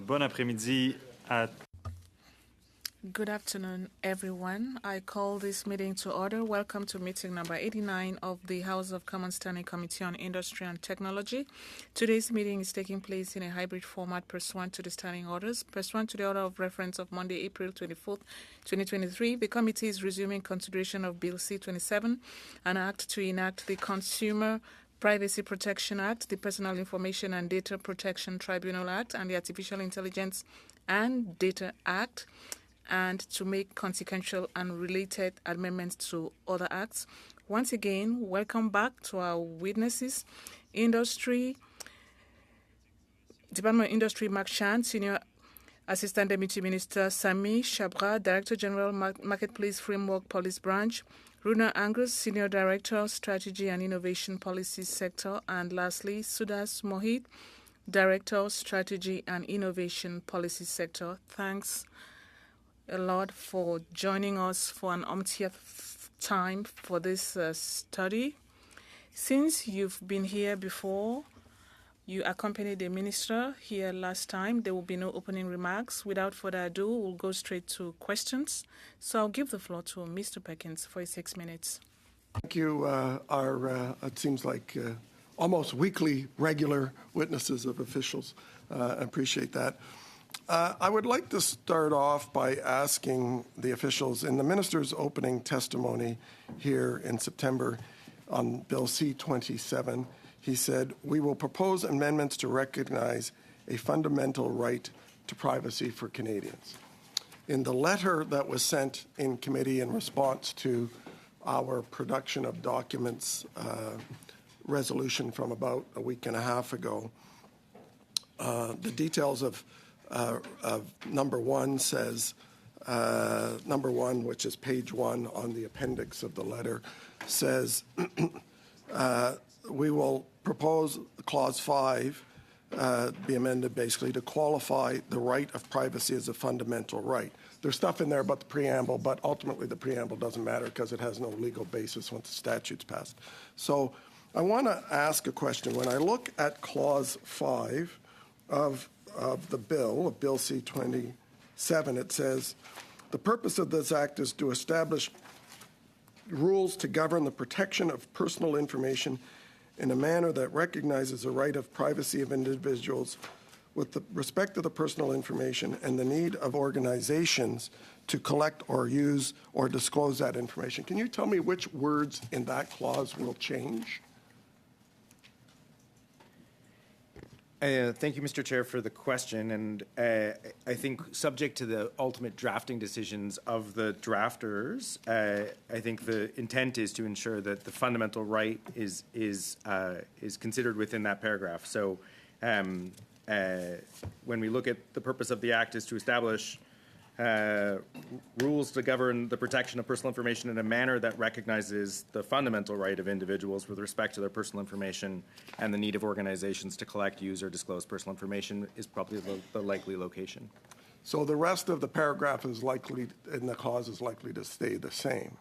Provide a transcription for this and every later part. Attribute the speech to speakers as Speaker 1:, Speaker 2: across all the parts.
Speaker 1: Bon après-midi à
Speaker 2: Good afternoon, everyone. I call this meeting to order. Welcome to meeting number 89 of the House of Commons Standing Committee on Industry and Technology. Today's meeting is taking place in a hybrid format pursuant to the standing orders. Pursuant to the order of reference of Monday, April 24th, 2023, the committee is resuming consideration of Bill C-27, an act to enact the Consumer Privacy Protection Act, the Personal Information and Data Protection Tribunal Act, and the Artificial Intelligence and Data Act, and to make consequential and related amendments to other acts. Once again, welcome back to our witnesses. Department of Industry, Mark Chan, Senior Assistant Deputy Minister Sami Shabra, Director General, Marketplace Framework Policy Branch, Runa Angus, Senior Director, Strategy and Innovation Policy Sector, and lastly, Sudas Mohit, Director, Strategy and Innovation Policy Sector. Thanks a lot for joining us for an umpteenth time for this study. Since you've been here before, you accompanied the minister here last time. There will be no opening remarks. Without further ado, we'll go straight to questions. So I'll give the floor to Mr. Perkins for 6 minutes.
Speaker 3: Thank you. It seems like almost weekly regular witnesses of officials. I appreciate that. I would like to start off by asking the officials, in the minister's opening testimony here in September on Bill C-27, he said, "We will propose amendments to recognize a fundamental right to privacy for Canadians." In the letter that was sent in committee in response to our production of documents resolution from about a week and a half ago, the details of number one says, number one, which is page 1 on the appendix of the letter, says, we will propose clause 5 be amended basically to qualify the right of privacy as a fundamental right. There's stuff in there about the preamble, but ultimately the preamble doesn't matter because it has no legal basis once the statute's passed. So I want to ask a question. When I look at clause 5 of the bill, of Bill C-27, it says, the purpose of this act is to establish rules to govern the protection of personal information in a manner that recognizes the right of privacy of individuals with respect to the personal information and the need of organizations to collect or use or disclose that information. Can you tell me which words in that clause will change?
Speaker 4: Thank you, Mr. Chair, for the question. And I think subject to the ultimate drafting decisions of the drafters, I think the intent is to ensure that the fundamental right is considered within that paragraph. So when we look at the purpose of the Act is to establish rules to govern the protection of personal information in a manner that recognizes the fundamental right of individuals with respect to their personal information and the need of organizations to collect, use, or disclose personal information is probably the likely location.
Speaker 3: So the rest of the paragraph is likely, and the clause is likely to stay the same.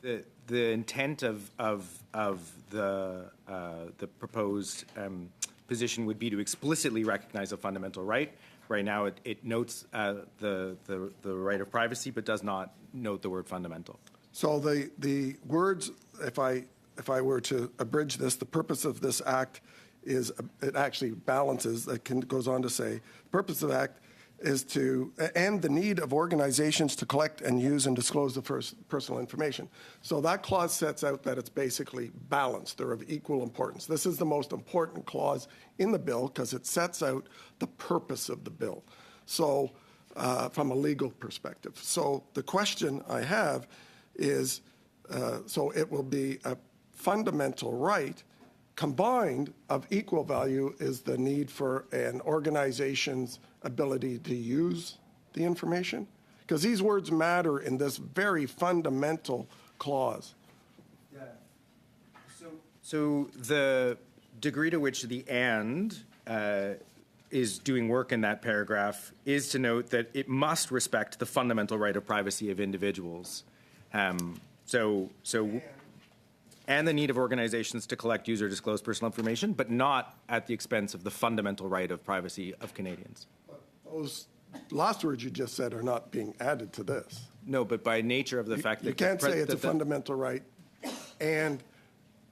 Speaker 4: The intent of the proposed position would be to explicitly recognize a fundamental right. Right now, it notes the right of privacy, but does not note the word fundamental. So
Speaker 3: the words, if I were to abridge this, the purpose of this act is, it actually balances, goes on to say, the purpose of the act is to, and the need of organizations to collect and use and disclose the personal information. So that clause sets out that it's basically balanced. They're of equal importance. This is the most important clause in the bill because it sets out the purpose of the bill. So from a legal perspective. So the question I have is, so it will be a fundamental right combined of equal value is the need for an organization's ability to use the information? Because these words matter in this very fundamental clause.
Speaker 4: Yeah. So the degree to which the "and" is doing work in that paragraph is to note that it must respect the fundamental right of privacy of individuals. And the need of organizations to collect, use, or disclose personal information, but not at the expense of the fundamental right of privacy of Canadians.
Speaker 3: Those last words you just said are not being added to this.
Speaker 4: No, but by nature of the fact that
Speaker 3: you can't say it's a fundamental right and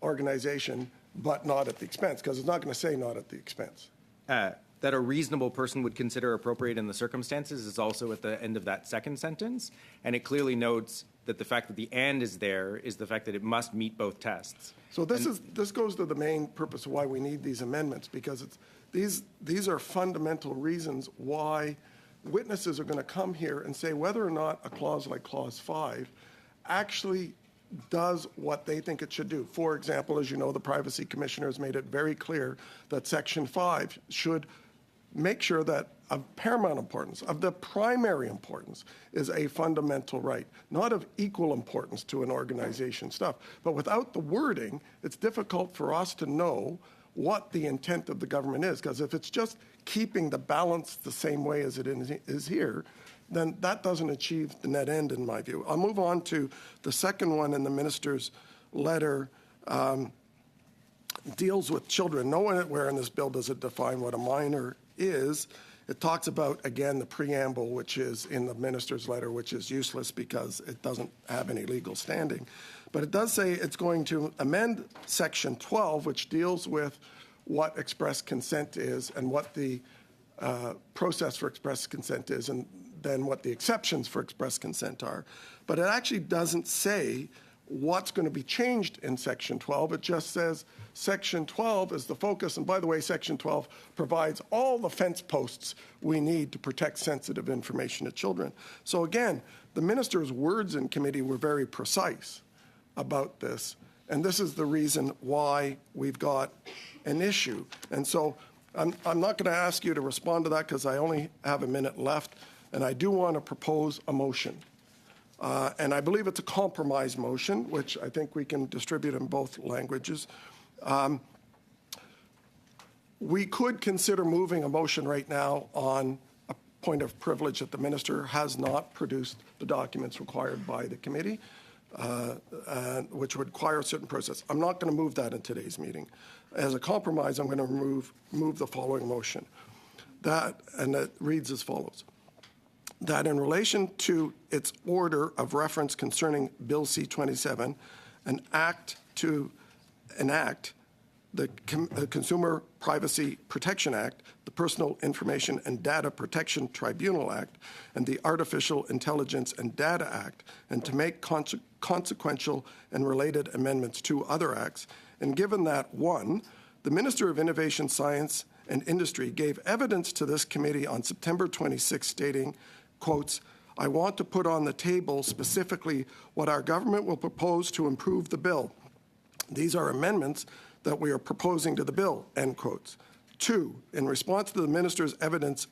Speaker 3: organization, but not at the expense, because it's not going to say not at the expense.
Speaker 4: That a reasonable person would consider appropriate in the circumstances is also at the end of that second sentence, and it clearly notes that the fact that the "and" is there is the fact that it must meet both tests.
Speaker 3: So this goes to the main purpose of why we need these amendments, because these are fundamental reasons why witnesses are going to come here and say whether or not a clause like Clause 5 actually does what they think it should do. For example, as you know, the Privacy Commissioner has made it very clear that Section 5 should make sure that of paramount importance, of the primary importance, is a fundamental right, not of equal importance to an organization stuff. But without the wording, it's difficult for us to know what the intent of the government is, because if it's just keeping the balance the same way as it is here, then that doesn't achieve the net end, in my view. I'll move on to the second one in the minister's letter. Deals with children. Nowhere in this bill does it define what a minor is. It talks about, again, the preamble, which is in the minister's letter, which is useless because it doesn't have any legal standing. But it does say it's going to amend Section 12, which deals with what express consent is and what the process for express consent is, and then what the exceptions for express consent are. But it actually doesn't say what's going to be changed in Section 12. It just says Section 12 is the focus. And by the way, Section 12 provides all the fence posts we need to protect sensitive information to children. So again, the minister's words in committee were very precise about this. And this is the reason why we've got an issue. And so I'm not going to ask you to respond to that because I only have a minute left. And I do want to propose a motion. And I believe it's a compromise motion, which I think we can distribute in both languages. We could consider moving a motion right now on a point of privilege that the minister has not produced the documents required by the committee, which would require a certain process. I'm not going to move that in today's meeting. As a compromise, I'm going to move the following motion. And it reads as follows. That in relation to its order of reference concerning Bill C-27, an act to enact the Consumer Privacy Protection Act, the Personal Information and Data Protection Tribunal Act, and the Artificial Intelligence and Data Act, and to make consequential and related amendments to other acts. And given that, one, the Minister of Innovation, Science and Industry gave evidence to this committee on September 26 stating, quotes, I want to put on the table specifically what our government will propose to improve the bill. These are amendments that we are proposing to the bill, end quotes. Two, in response to the minister's evidence,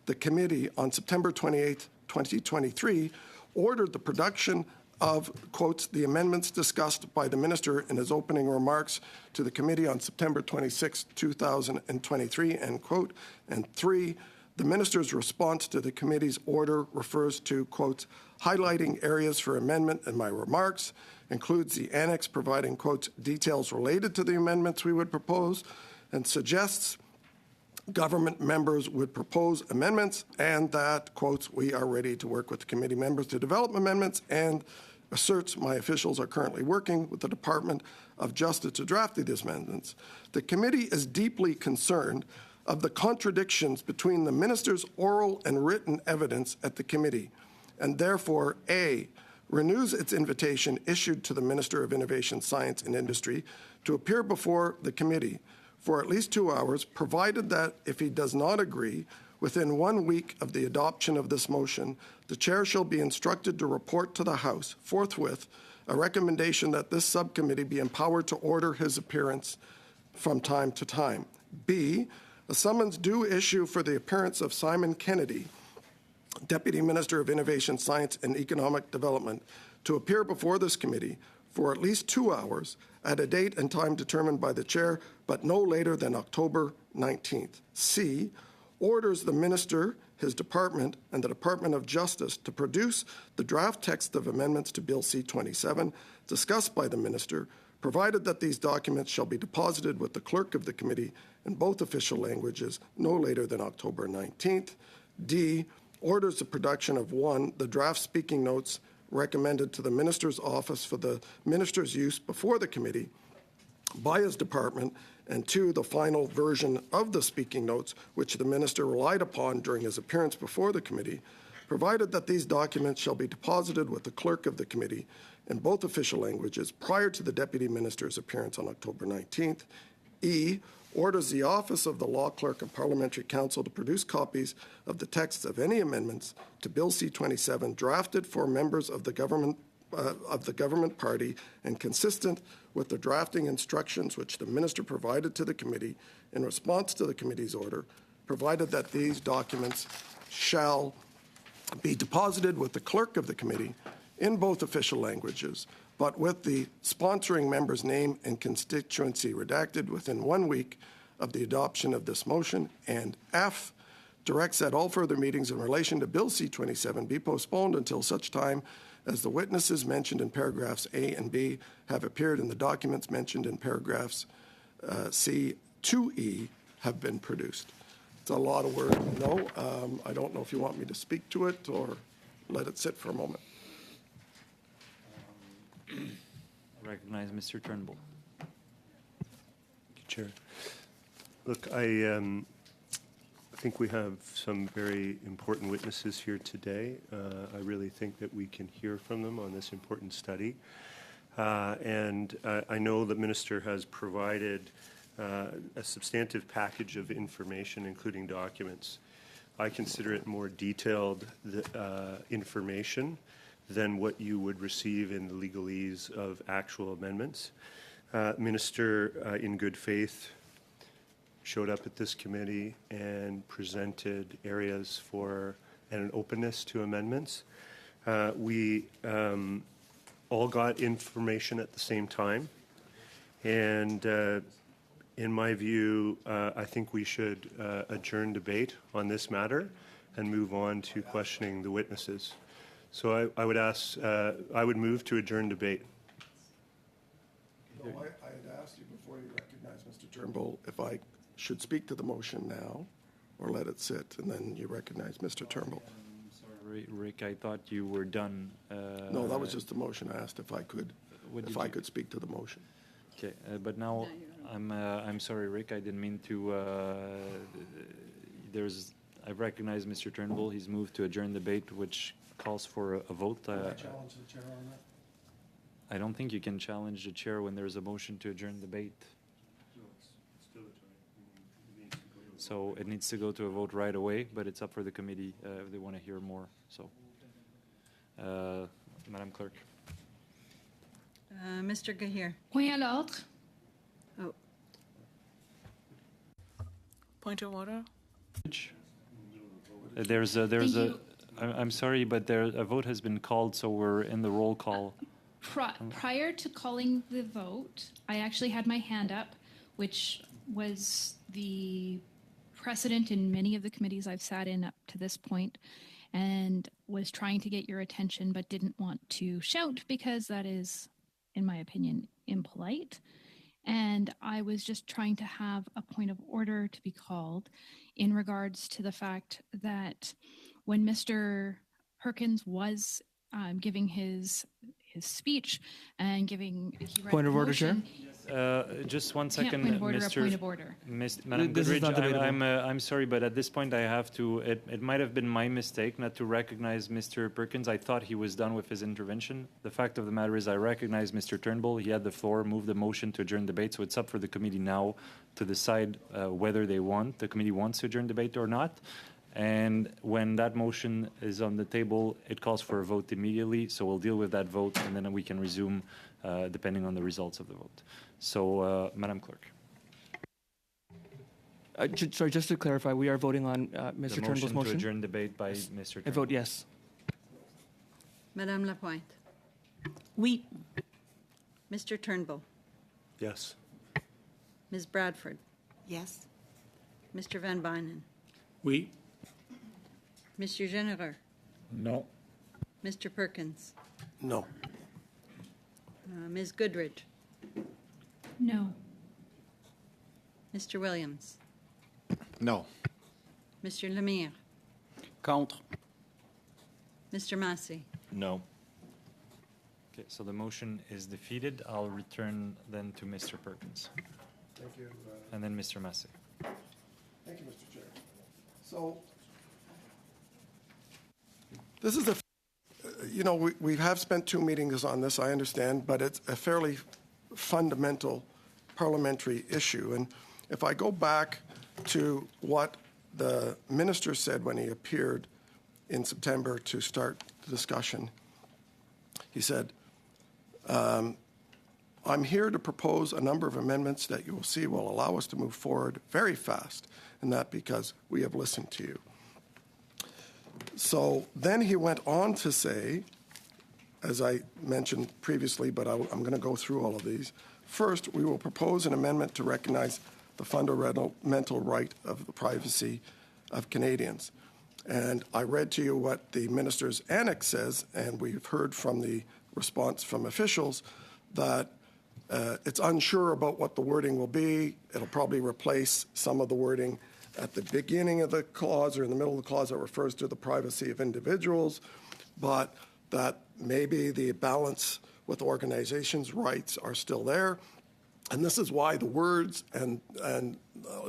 Speaker 3: the committee on September 28, 2023, ordered the production of, quotes, the amendments discussed by the minister in his opening remarks to the committee on September 26, 2023, end quote. And three, the minister's response to the committee's order refers to, quotes, highlighting areas for amendment in my remarks, includes the annex providing, quotes, details related to the amendments we would propose, and suggests government members would propose amendments, and that, quotes, we are ready to work with the committee members to develop amendments, and asserts my officials are currently working with the Department of Justice to draft these amendments. The committee is deeply concerned of the contradictions between the minister's oral and written evidence at the committee, and therefore, A, renews its invitation issued to the Minister of Innovation, Science and Industry to appear before the committee for at least 2 hours, provided that if he does not agree, within 1 week of the adoption of this motion, the chair shall be instructed to report to the House forthwith a recommendation that this subcommittee be empowered to order his appearance from time to time. B, a summons due issue for the appearance of Simon Kennedy, Deputy Minister of Innovation, Science and Economic Development, to appear before this committee for at least 2 hours at a date and time determined by the chair, but no later than October 19th. C, orders the minister, his department, and the Department of Justice to produce the draft text of amendments to Bill C-27 discussed by the minister, provided that these documents shall be deposited with the clerk of the committee in both official languages no later than October 19th. D, orders the production of 1, the draft speaking notes recommended to the Minister's office for the Minister's use before the committee by his department, and 2, the final version of the speaking notes which the Minister relied upon during his appearance before the committee, provided that these documents shall be deposited with the clerk of the committee in both official languages prior to the Deputy Minister's appearance on October 19th. E, orders the Office of the Law Clerk and Parliamentary Counsel to produce copies of the texts of any amendments to Bill C-27 drafted for members of the government party and consistent with the drafting instructions which the Minister provided to the committee in response to the committee's order, provided that these documents shall be deposited with the clerk of the committee in both official languages, but with the sponsoring member's name and constituency redacted within 1 week of the adoption of this motion. And F, directs that all further meetings in relation to Bill C-27 be postponed until such time as the witnesses mentioned in paragraphs A and B have appeared in the documents mentioned in paragraphs C to E have been produced. It's a lot of words, no. I don't know if you want me to speak to it or let it sit for a moment.
Speaker 1: I recognize Mr. Turnbull.
Speaker 5: Thank you, Chair. Look, I think we have some very important witnesses here today. I really think that we can hear from them on this important study. And I know the Minister has provided a substantive package of information, including documents. I consider it more detailed information than what you would receive in the legalese of actual amendments. Minister, in good faith, showed up at this committee and presented areas for and an openness to amendments. We all got information at the same time, and in my view, I think we should adjourn debate on this matter and move on to questioning the witnesses. So I would ask, I would move to adjourn debate.
Speaker 3: No, I had asked you before you recognized Mr. Turnbull if I should speak to the motion now or let it sit, and then you recognize Mr. Turnbull.
Speaker 1: Sorry, Rick, I thought you were done.
Speaker 3: No, that was just the motion. I asked if I could speak to the motion.
Speaker 1: Okay, but now I'm sorry, Rick. I didn't mean to. I recognize Mr. Turnbull. He's moved to adjourn debate, which calls for a vote.
Speaker 3: Can I challenge the chair on that?
Speaker 1: I don't think you can challenge the chair when there's a motion to adjourn debate. So it needs to go to a vote right away, but it's up for the committee if they want to hear more. So, Madam Clerk.
Speaker 6: Mr. Gahir.
Speaker 7: Point à l'ordre.
Speaker 6: Oh,
Speaker 2: Point of order.
Speaker 1: There's a. I'm sorry, but a vote has been called, so we're in the roll call.
Speaker 7: Prior to calling the vote, I actually had my hand up, which was the precedent in many of the committees I've sat in up to this point, and was trying to get your attention but didn't want to shout because that is, in my opinion, impolite. And I was just trying to have a point of order to be called in regards to the fact that when Mr. Perkins was giving his speech and
Speaker 8: point of order, Chair.
Speaker 1: Just 1 second,
Speaker 7: point of order,
Speaker 1: Mr.
Speaker 7: a point of order.
Speaker 1: Madam
Speaker 8: This is
Speaker 1: Goodrich,
Speaker 8: not debatable.
Speaker 1: I'm sorry, but at this point I have to. It might have been my mistake not to recognize Mr. Perkins. I thought he was done with his intervention. The fact of the matter is I recognize Mr. Turnbull. He had the floor, moved the motion to adjourn debate, so it's up for the committee now to decide whether the committee wants to adjourn debate or not. And when that motion is on the table, it calls for a vote immediately. So we'll deal with that vote, and then we can resume depending on the results of the vote. So, Madam Clerk.
Speaker 8: Sorry, just to clarify, we are voting on Mr.
Speaker 1: The
Speaker 8: Turnbull's
Speaker 1: motion to
Speaker 8: motion.
Speaker 1: adjourn debate by Mr.
Speaker 8: I
Speaker 1: Turnbull.
Speaker 8: vote yes.
Speaker 6: Madame Lapointe.
Speaker 7: Oui.
Speaker 6: Mr. Turnbull.
Speaker 5: Yes.
Speaker 6: Ms. Bradford.
Speaker 9: Yes.
Speaker 6: Mr. Van Bynen.
Speaker 8: Oui.
Speaker 6: Monsieur Genereux.
Speaker 8: No.
Speaker 6: Mr. Perkins.
Speaker 3: No.
Speaker 6: Ms. Goodridge.
Speaker 7: No.
Speaker 6: Mr. Williams.
Speaker 10: No.
Speaker 6: Monsieur Lemire.
Speaker 9: Contre.
Speaker 6: Mr. Massey.
Speaker 1: No. Okay, so the motion is defeated. I'll return then to Mr. Perkins.
Speaker 3: Thank you.
Speaker 1: And then Mr. Massey.
Speaker 3: Thank you, Mr. Chair. So, this is we have spent 2 meetings on this, I understand, but it's a fairly fundamental parliamentary issue. And if I go back to what the minister said when he appeared in September to start the discussion, he said, I'm here to propose a number of amendments that you will see will allow us to move forward very fast, and that because we have listened to you. So then he went on to say, as I mentioned previously, but I'm going to go through all of these. First, we will propose an amendment to recognize the fundamental right of the privacy of Canadians. And I read to you what the minister's annex says, and we've heard from the response from officials that it's unsure about what the wording will be. It'll probably replace some of the wording at the beginning of the clause or in the middle of the clause that refers to the privacy of individuals, but that maybe the balance with organizations' rights are still there. And this is why the words and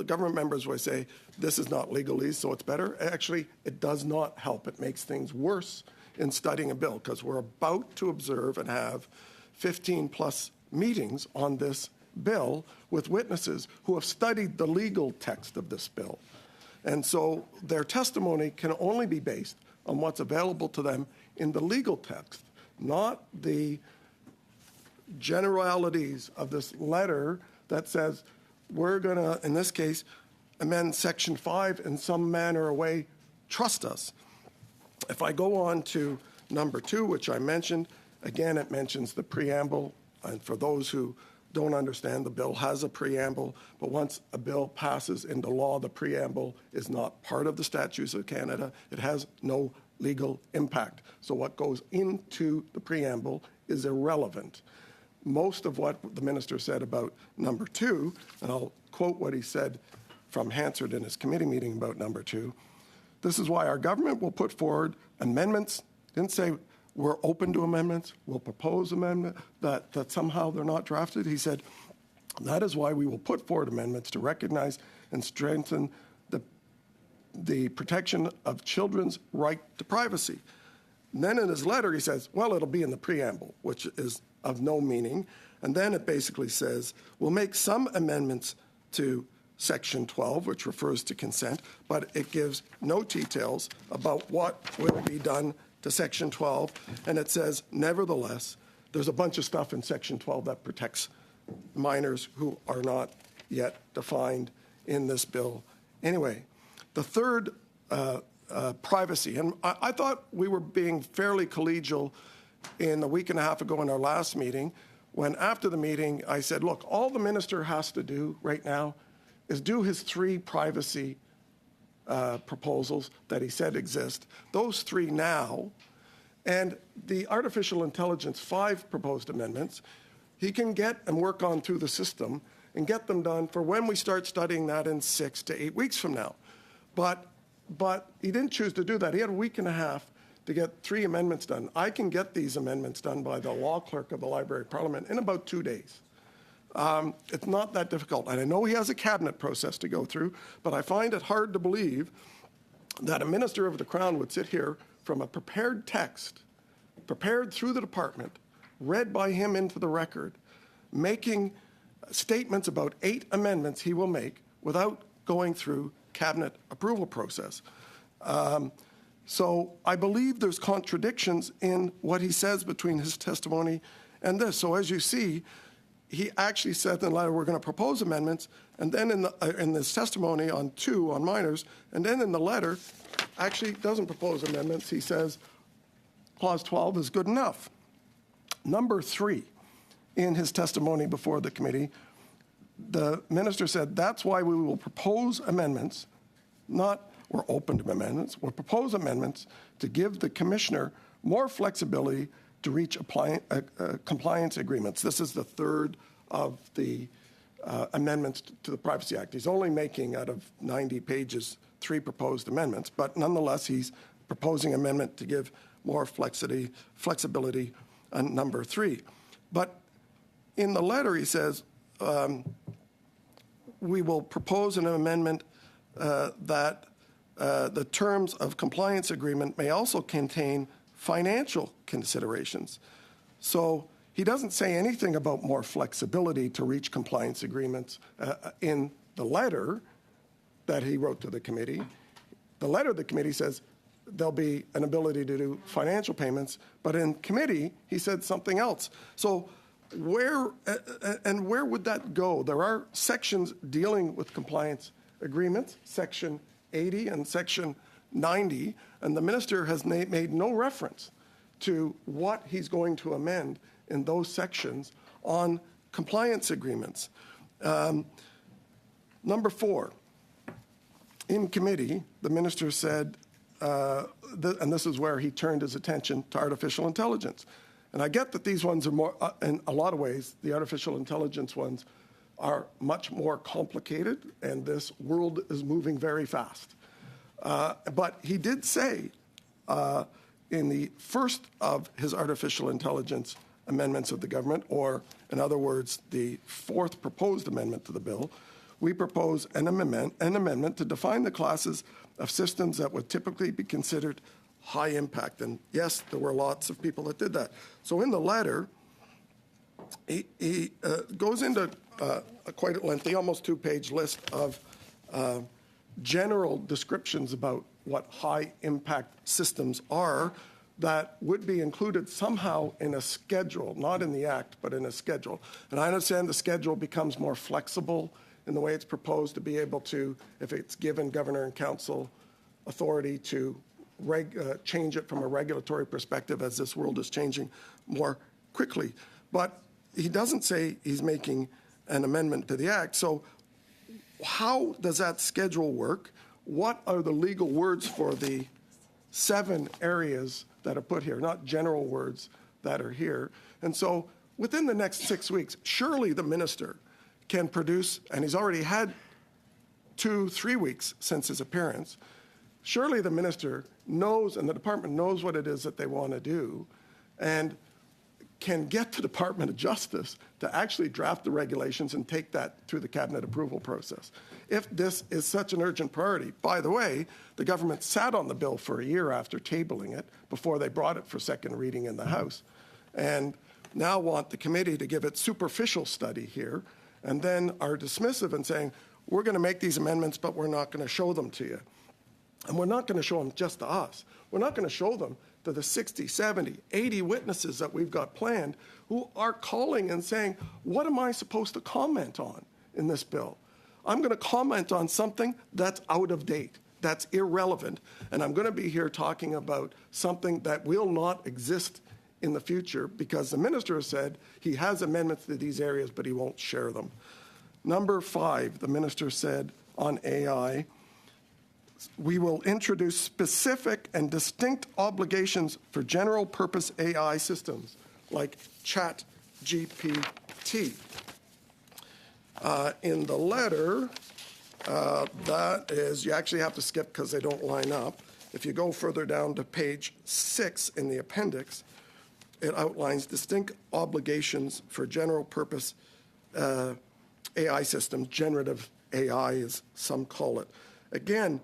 Speaker 3: government members will say, this is not legalese, so it's better. Actually, it does not help. It makes things worse in studying a bill, because we're about to observe and have 15-plus meetings on this bill with witnesses who have studied the legal text of this bill. And so their testimony can only be based on what's available to them in the legal text, not the generalities of this letter that says we're going to, in this case, amend Section 5 in some manner or way. Trust us. If I go on to number 2, which I mentioned, again, it mentions the preamble. And for those who don't understand, the bill has a preamble, but once a bill passes into law, the preamble is not part of the statutes of Canada. It has no legal impact. So what goes into the preamble is irrelevant. Most of what the minister said about number 2, and I'll quote what he said from Hansard in his committee meeting about number 2, this is why our government will put forward amendments. Didn't say we're open to amendments, we'll propose amendment, that somehow they're not drafted. He said, that is why we will put forward amendments to recognize and strengthen the protection of children's right to privacy. And then in his letter, he says, well, it'll be in the preamble, which is of no meaning. And then it basically says, we'll make some amendments to Section 12, which refers to consent, but it gives no details about what will be done to Section 12, and it says, nevertheless, there's a bunch of stuff in Section 12 that protects minors who are not yet defined in this bill. Anyway, the third, privacy, and I thought we were being fairly collegial in a week and a half ago in our last meeting, when after the meeting I said, look, all the minister has to do right now is do his 3 privacy proposals that he said exist, those 3 now, and the artificial intelligence 5 proposed amendments, he can get and work on through the system and get them done for when we start studying that in 6 to 8 weeks from now. But he didn't choose to do that. He had a week and a half to get 3 amendments done. I can get these amendments done by the law clerk of the Library of Parliament in about 2 days. It's not that difficult. And I know he has a cabinet process to go through, but I find it hard to believe that a minister of the Crown would sit here from a prepared text, prepared through the department, read by him into the record, making statements about 8 amendments he will make without going through cabinet approval process. So I believe there's contradictions in what he says between his testimony and this. So as you see, he actually said in the letter, we're going to propose amendments, and then in this testimony on 2, on minors, and then in the letter, actually doesn't propose amendments. He says Clause 12 is good enough. Number 3, in his testimony before the committee, the minister said, that's why we will propose amendments, not we're open to amendments, we'll propose amendments to give the commissioner more flexibility to reach compliance agreements. This is the third of the amendments to the Privacy Act. He's only making, out of 90 pages, 3 proposed amendments, but nonetheless, he's proposing amendment to give more flexibility on number 3. But in the letter, he says, we will propose an amendment that the terms of compliance agreement may also contain financial considerations. So he doesn't say anything about more flexibility to reach compliance agreements in the letter that he wrote to the committee. The letter of the committee says there'll be an ability to do financial payments, but in committee, he said something else. So where would that go? There are sections dealing with compliance agreements, Section 80 and Section 90, and the minister has made no reference to what he's going to amend in those sections on compliance agreements. Number 4, in committee, the minister said, and this is where he turned his attention to artificial intelligence. And I get that these ones are more, in a lot of ways, the artificial intelligence ones are much more complicated, and this world is moving very fast. But he did say in the first of his artificial intelligence amendments of the government, or in other words, the 4th proposed amendment to the bill, we propose an amendment to define the classes of systems that would typically be considered high impact. And yes, there were lots of people that did that. So in the letter, he goes into a quite lengthy, almost 2-page list of general descriptions about what high impact systems are that would be included somehow in a schedule, not in the act, but in a schedule. And I understand the schedule becomes more flexible in the way it's proposed to be able to, if it's given governor and council authority to change it from a regulatory perspective as this world is changing more quickly. But he doesn't say he's making an amendment to the act. So how does that schedule work? What are the legal words for the 7 areas that are put here, not general words that are here? And so within the next 6 weeks, surely the minister can produce, and he's already had 2-3 weeks since his appearance, surely the minister knows and the department knows what it is that they want to do and can get the Department of Justice to actually draft the regulations and take that through the cabinet approval process. If this is such an urgent priority, by the way, the government sat on the bill for a year after tabling it before they brought it for second reading in the House, and now want the committee to give it superficial study here, and then are dismissive and saying, we're going to make these amendments, but we're not going to show them to you. And we're not going to show them just to us. We're not going to show them to the 60, 70, 80 witnesses that we've got planned who are calling and saying, what am I supposed to comment on in this bill? I'm going to comment on something that's out of date, that's irrelevant, and I'm going to be here talking about something that will not exist in the future because the minister has said he has amendments to these areas, but he won't share them. Number 5, the minister said on AI, we will introduce specific and distinct obligations for general purpose AI systems like ChatGPT. In the letter, that is, you actually have to skip because they don't line up. If you go further down to page 6 in the appendix, it outlines distinct obligations for general purpose AI systems, generative AI as some call it. Again,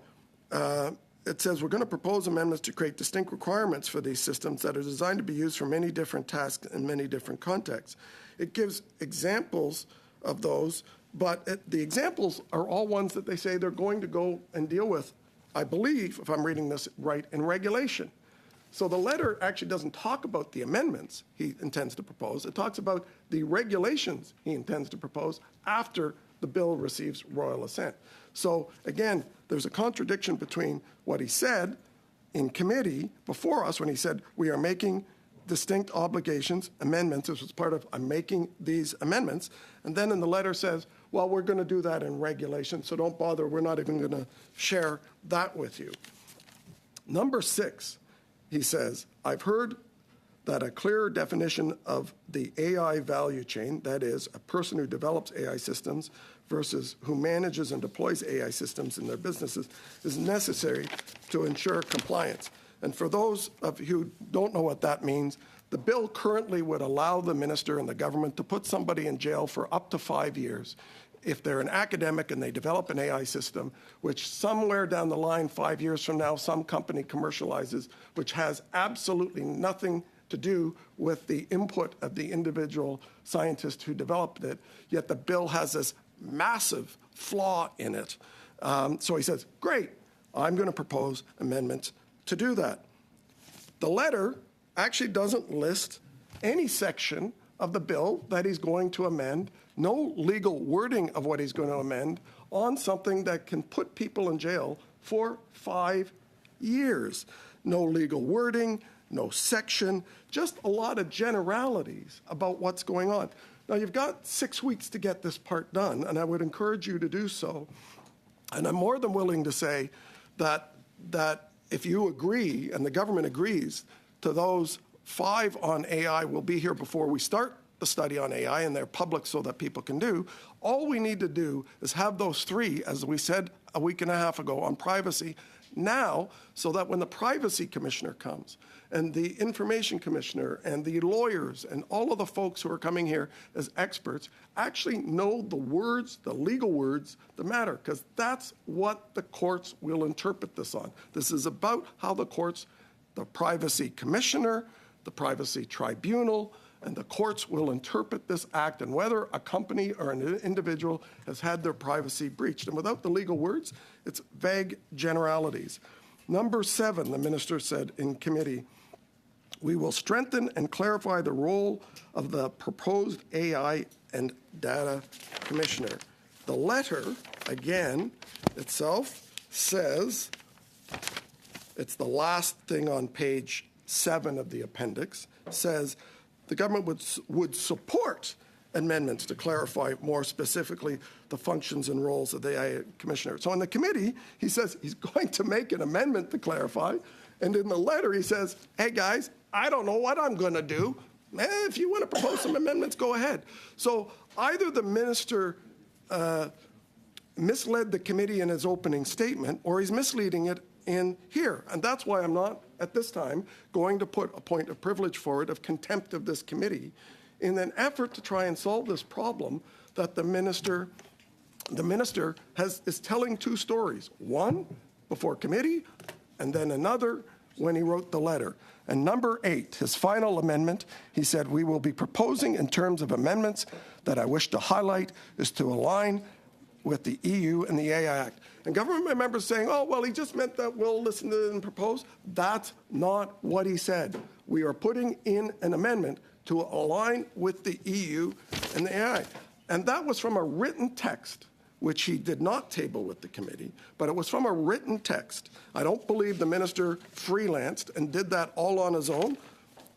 Speaker 3: it says we're going to propose amendments to create distinct requirements for these systems that are designed to be used for many different tasks in many different contexts. It gives examples of those, but the examples are all ones that they say they're going to go and deal with, I believe, if I'm reading this right, in regulation. So the letter actually doesn't talk about the amendments he intends to propose. It talks about the regulations he intends to propose after the bill receives royal assent. So again, there's a contradiction between what he said in committee before us when he said we are making distinct obligations, amendments, this was part of I'm making these amendments, and then in the letter says, well, we're going to do that in regulation, so don't bother, we're not even going to share that with you. Number 6, he says, I've heard that a clearer definition of the AI value chain, that is, a person who develops AI systems versus who manages and deploys AI systems in their businesses, is necessary to ensure compliance. And for those of you who don't know what that means, the bill currently would allow the minister and the government to put somebody in jail for up to 5 years if they're an academic and they develop an AI system, which somewhere down the line, 5 years from now, some company commercializes, which has absolutely nothing to do with the input of the individual scientist who developed it, yet the bill has this massive flaw in it. So he says, great, I'm going to propose amendments to do that. The letter actually doesn't list any section of the bill that he's going to amend, no legal wording of what he's going to amend on something that can put people in jail for 5 years. No legal wording, no section, just a lot of generalities about what's going on. Now, you've got 6 weeks to get this part done, and I would encourage you to do so. And I'm more than willing to say that if you agree, and the government agrees, to those 5 on AI will be here before we start the study on AI, and they're public so that people can do. All we need to do is have those 3, as we said a week and a half ago, on privacy now, so that when the privacy commissioner comes and the information commissioner and the lawyers and all of the folks who are coming here as experts actually know the words, the legal words that matter, because that's what the courts will interpret this on. This is about how the courts, the privacy commissioner, the privacy tribunal, and the courts will interpret this act and whether a company or an individual has had their privacy breached. And without the legal words, it's vague generalities. Number 7, the minister said in committee, we will strengthen and clarify the role of the proposed AI and data commissioner. The letter, again, itself says, it's the last thing on page 7 of the appendix, says the government would support amendments to clarify more specifically the functions and roles of the AI commissioner. So in the committee, he says he's going to make an amendment to clarify. And in the letter, he says, hey, guys, I don't know what I'm going to do. If you want to propose some amendments, go ahead. So either the minister misled the committee in his opening statement, or he's misleading it in here. And that's why I'm not, at this time, going to put a point of privilege forward of contempt of this committee in an effort to try and solve this problem that the minister is telling 2 stories. One before committee, and then another when he wrote the letter. And number 8, his final amendment, he said, we will be proposing in terms of amendments that I wish to highlight is to align with the EU and the AI Act. And government members saying, oh, well, he just meant that we'll listen to it and propose. That's not what he said. We are putting in an amendment to align with the EU and the AI. And that was from a written text, which he did not table with the committee, but it was from a written text. I don't believe the minister freelanced and did that all on his own.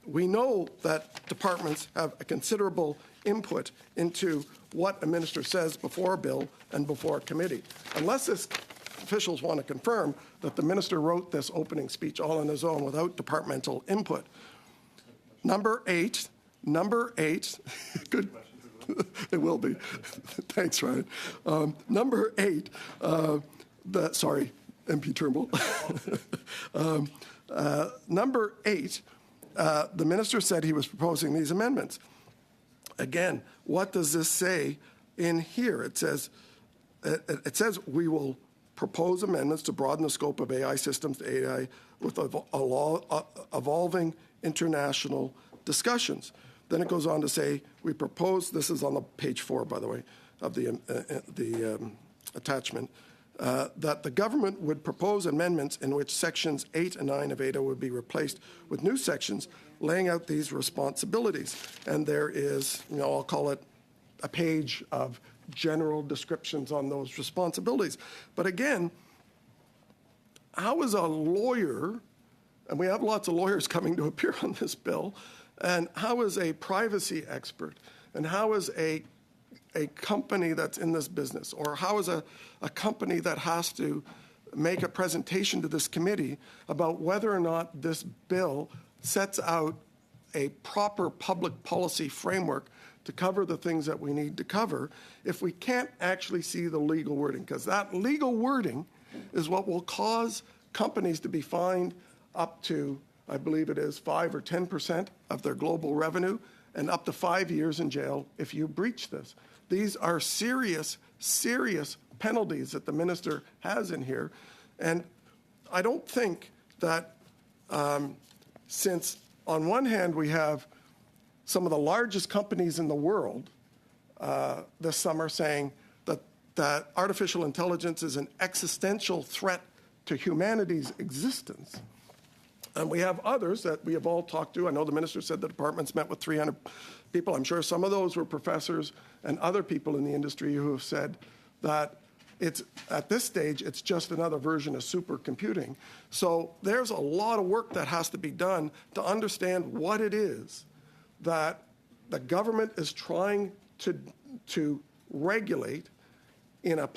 Speaker 3: We know that departments have a considerable input into what a minister says before a bill and before a committee. Unless officials want to confirm that the minister wrote this opening speech all on his own without departmental input. Number 8, good. It will be. Thanks, Ryan. Number 8, sorry, MP Turnbull. Number 8, the minister said he was proposing these amendments. Again, what does this say in here? It says we will propose amendments to broaden the scope of AI systems to AI with evolving international discussions. Then it goes on to say, we propose, this is on the page 4, by the way, of the attachment, that the government would propose amendments in which sections 8 and 9 of ADA would be replaced with new sections laying out these responsibilities. And there is, I'll call it a page of general descriptions on those responsibilities. But again, how is a lawyer, and we have lots of lawyers coming to appear on this bill, and how is a privacy expert, and how is a company that's in this business, or how is a company that has to make a presentation to this committee about whether or not this bill sets out a proper public policy framework to cover the things that we need to cover if we can't actually see the legal wording? Because that legal wording is what will cause companies to be fined up to, I believe it is 5 or 10% of their global revenue, and up to 5 years in jail if you breach this. These are serious, serious penalties that the minister has in here. And I don't think that since on one hand we have some of the largest companies in the world this summer saying that artificial intelligence is an existential threat to humanity's existence, and we have others that we have all talked to. I know the minister said the department's met with 300 people. I'm sure some of those were professors and other people in the industry who have said that it's, at this stage, it's just another version of supercomputing. So there's a lot of work that has to be done to understand what it is that the government is trying to regulate in a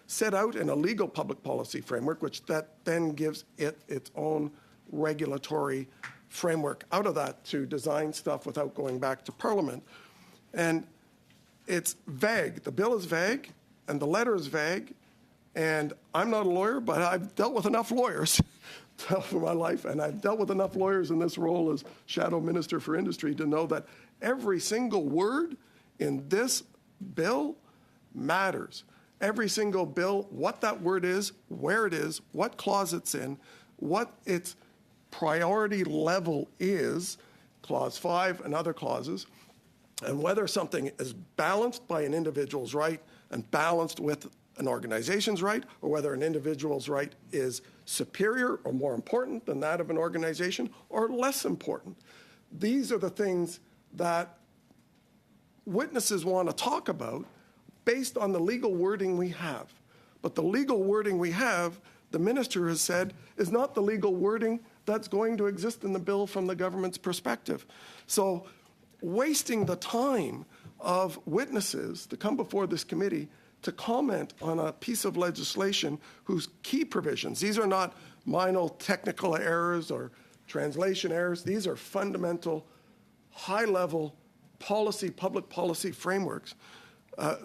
Speaker 3: set out in a legal public policy framework, which that then gives it its own regulatory framework out of that to design stuff without going back to Parliament. And it's vague. The bill is vague, and the letter is vague. And I'm not a lawyer, but I've dealt with enough lawyers for my life, and I've dealt with enough lawyers in this role as Shadow Minister for Industry to know that every single word in this bill matters. Every single bill, what that word is, where it is, what clause it's in, what its priority level is, Clause 5 and other clauses, and whether something is balanced by an individual's right and balanced with an organization's right, or whether an individual's right is superior or more important than that of an organization, or less important. These are the things that witnesses want to talk about based on the legal wording we have. But the legal wording we have, the minister has said, is not the legal wording that's going to exist in the bill from the government's perspective. So wasting the time of witnesses to come before this committee to comment on a piece of legislation whose key provisions, these are not minor technical errors or translation errors, these are fundamental, high-level policy, public policy frameworks,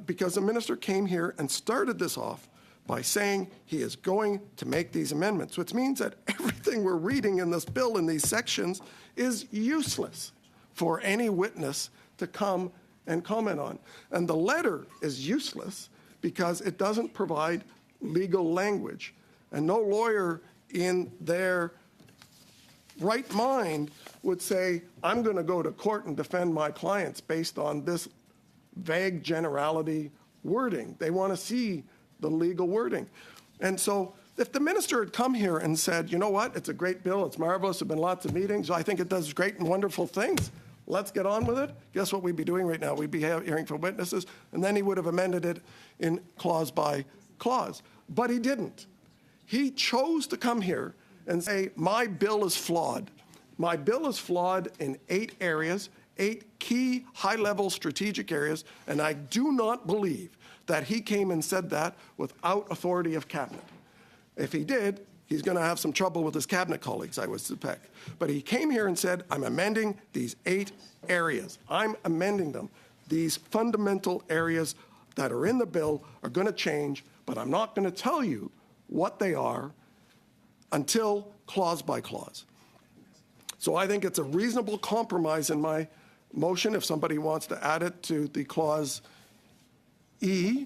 Speaker 3: because the minister came here and started this off by saying he is going to make these amendments, which means that everything we're reading in this bill in these sections is useless for any witness to come and comment on. And the letter is useless because it doesn't provide legal language. And no lawyer in their right mind would say, I'm going to go to court and defend my clients based on this vague generality wording. They want to see the legal wording. And so if the minister had come here and said, you know what, it's a great bill, it's marvelous, there have been lots of meetings, I think it does great and wonderful things, let's get on with it, guess what we'd be doing right now? We'd be hearing from witnesses, and then he would have amended it in clause by clause. But he didn't. He chose to come here and say, my bill is flawed. My bill is flawed in 8 areas, 8 key high-level strategic areas, and I do not believe that he came and said that without authority of cabinet. If he did, he's going to have some trouble with his cabinet colleagues, I would suspect. But he came here and said, I'm amending these 8 areas. I'm amending them. These fundamental areas that are in the bill are going to change, but I'm not going to tell you what they are until clause by clause. So I think it's a reasonable compromise in my motion if somebody wants to add it to the clause E,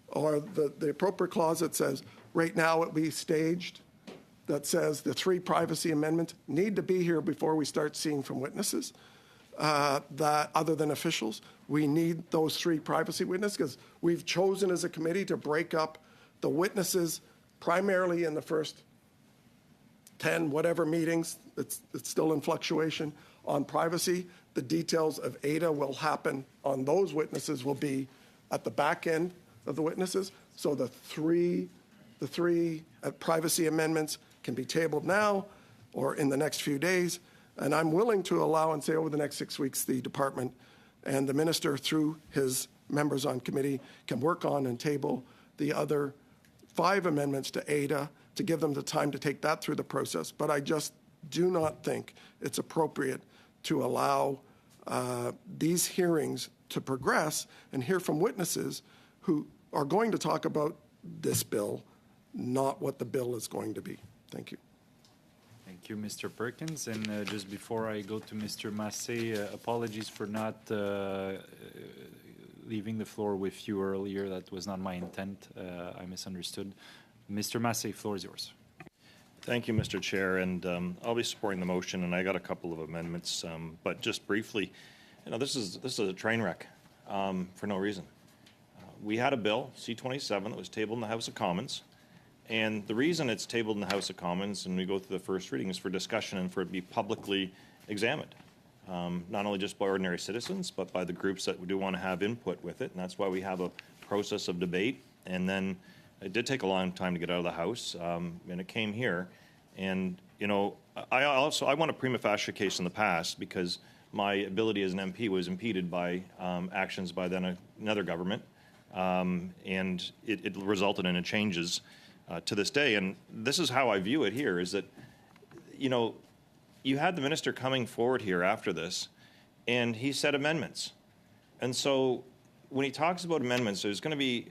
Speaker 3: or the appropriate clause that says, right now it be staged, that says the 3 privacy amendments need to be here before we start seeing from witnesses, that other than officials. We need those 3 privacy witnesses because we've chosen as a committee to break up the witnesses primarily in the first 10 whatever meetings, it's still in fluctuation, on privacy. The details of ADA will happen on those witnesses will be at the back end of the witnesses. So the three privacy amendments can be tabled now or in the next few days. And I'm willing to allow and say over the next 6 weeks, the department and the minister through his members on committee can work on and table the other 5 amendments to ADA to give them the time to take that through the process. But I just do not think it's appropriate to allow these hearings to progress and hear from witnesses who are going to talk about this bill, not what the bill is going to be. Thank you.
Speaker 1: Thank you, Mr. Perkins. And just before I go to Mr. Massé, apologies for not leaving the floor with you earlier. That was not my intent. I misunderstood. Mr. Massé, floor is yours.
Speaker 9: Thank you, Mr. Chair, and I'll be supporting the motion, and I got a couple of amendments, but just briefly, this is a train wreck for no reason. We had a bill, C-27, that was tabled in the House of Commons, and the reason it's tabled in the House of Commons and we go through the first reading is for discussion and for it to be publicly examined, not only just by ordinary citizens, but by the groups that do want to have input with it, and that's why we have a process of debate, and then it did take a long time to get out of the House, and it came here. And, I won a prima facie case in the past because my ability as an MP was impeded by actions by then another government, and it resulted in changes to this day. And this is how I view it here, is that, you had the minister coming forward here after this, and he said amendments. And so when he talks about amendments, there's going to be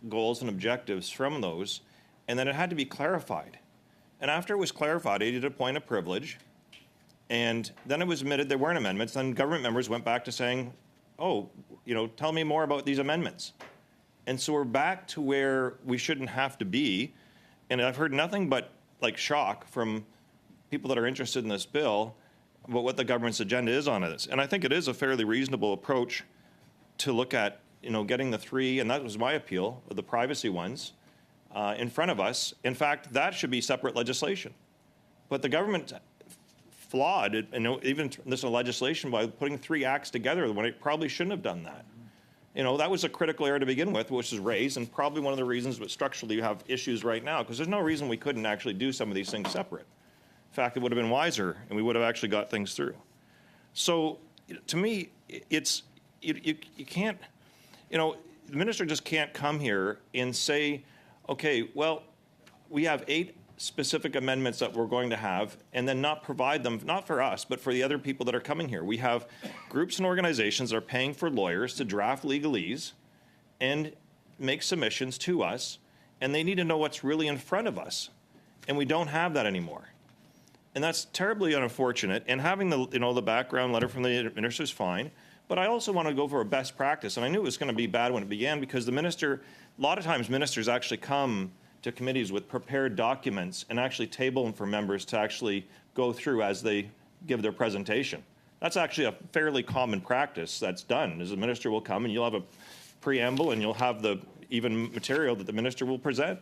Speaker 9: goals and objectives from those, and then it had to be clarified. And after it was clarified, he did a point of privilege, and then it was admitted there weren't amendments. Then government members went back to saying, oh, tell me more about these amendments. And so we're back to where we shouldn't have to be, and I've heard nothing but shock from people that are interested in this bill about what the government's agenda is on this. And I think it is a fairly reasonable approach to look at getting the three, and that was my appeal, the privacy ones, in front of us. In fact, that should be separate legislation. But the government flawed it, even this legislation by putting three acts together when it probably shouldn't have done that. That was a critical error to begin with, which was raised, and probably one of the reasons that structurally you have issues right now, because there's no reason we couldn't actually do some of these things separate. In fact, it would have been wiser, and we would have actually got things through. So, to me, it's you can't. The minister just can't come here and say, okay, well, we have 8 specific amendments that we're going to have, and then not provide them, not for us, but for the other people that are coming here. We have groups and organizations that are paying for lawyers to draft legalese and make submissions to us, and they need to know what's really in front of us. And we don't have that anymore. And that's terribly unfortunate. And having the background letter from the minister is fine. But I also want to go for a best practice, and I knew it was going to be bad when it began because the minister, a lot of times ministers actually come to committees with prepared documents and actually table them for members to actually go through as they give their presentation. That's actually a fairly common practice that's done, is the minister will come and you'll have a preamble and you'll have the even material that the minister will present.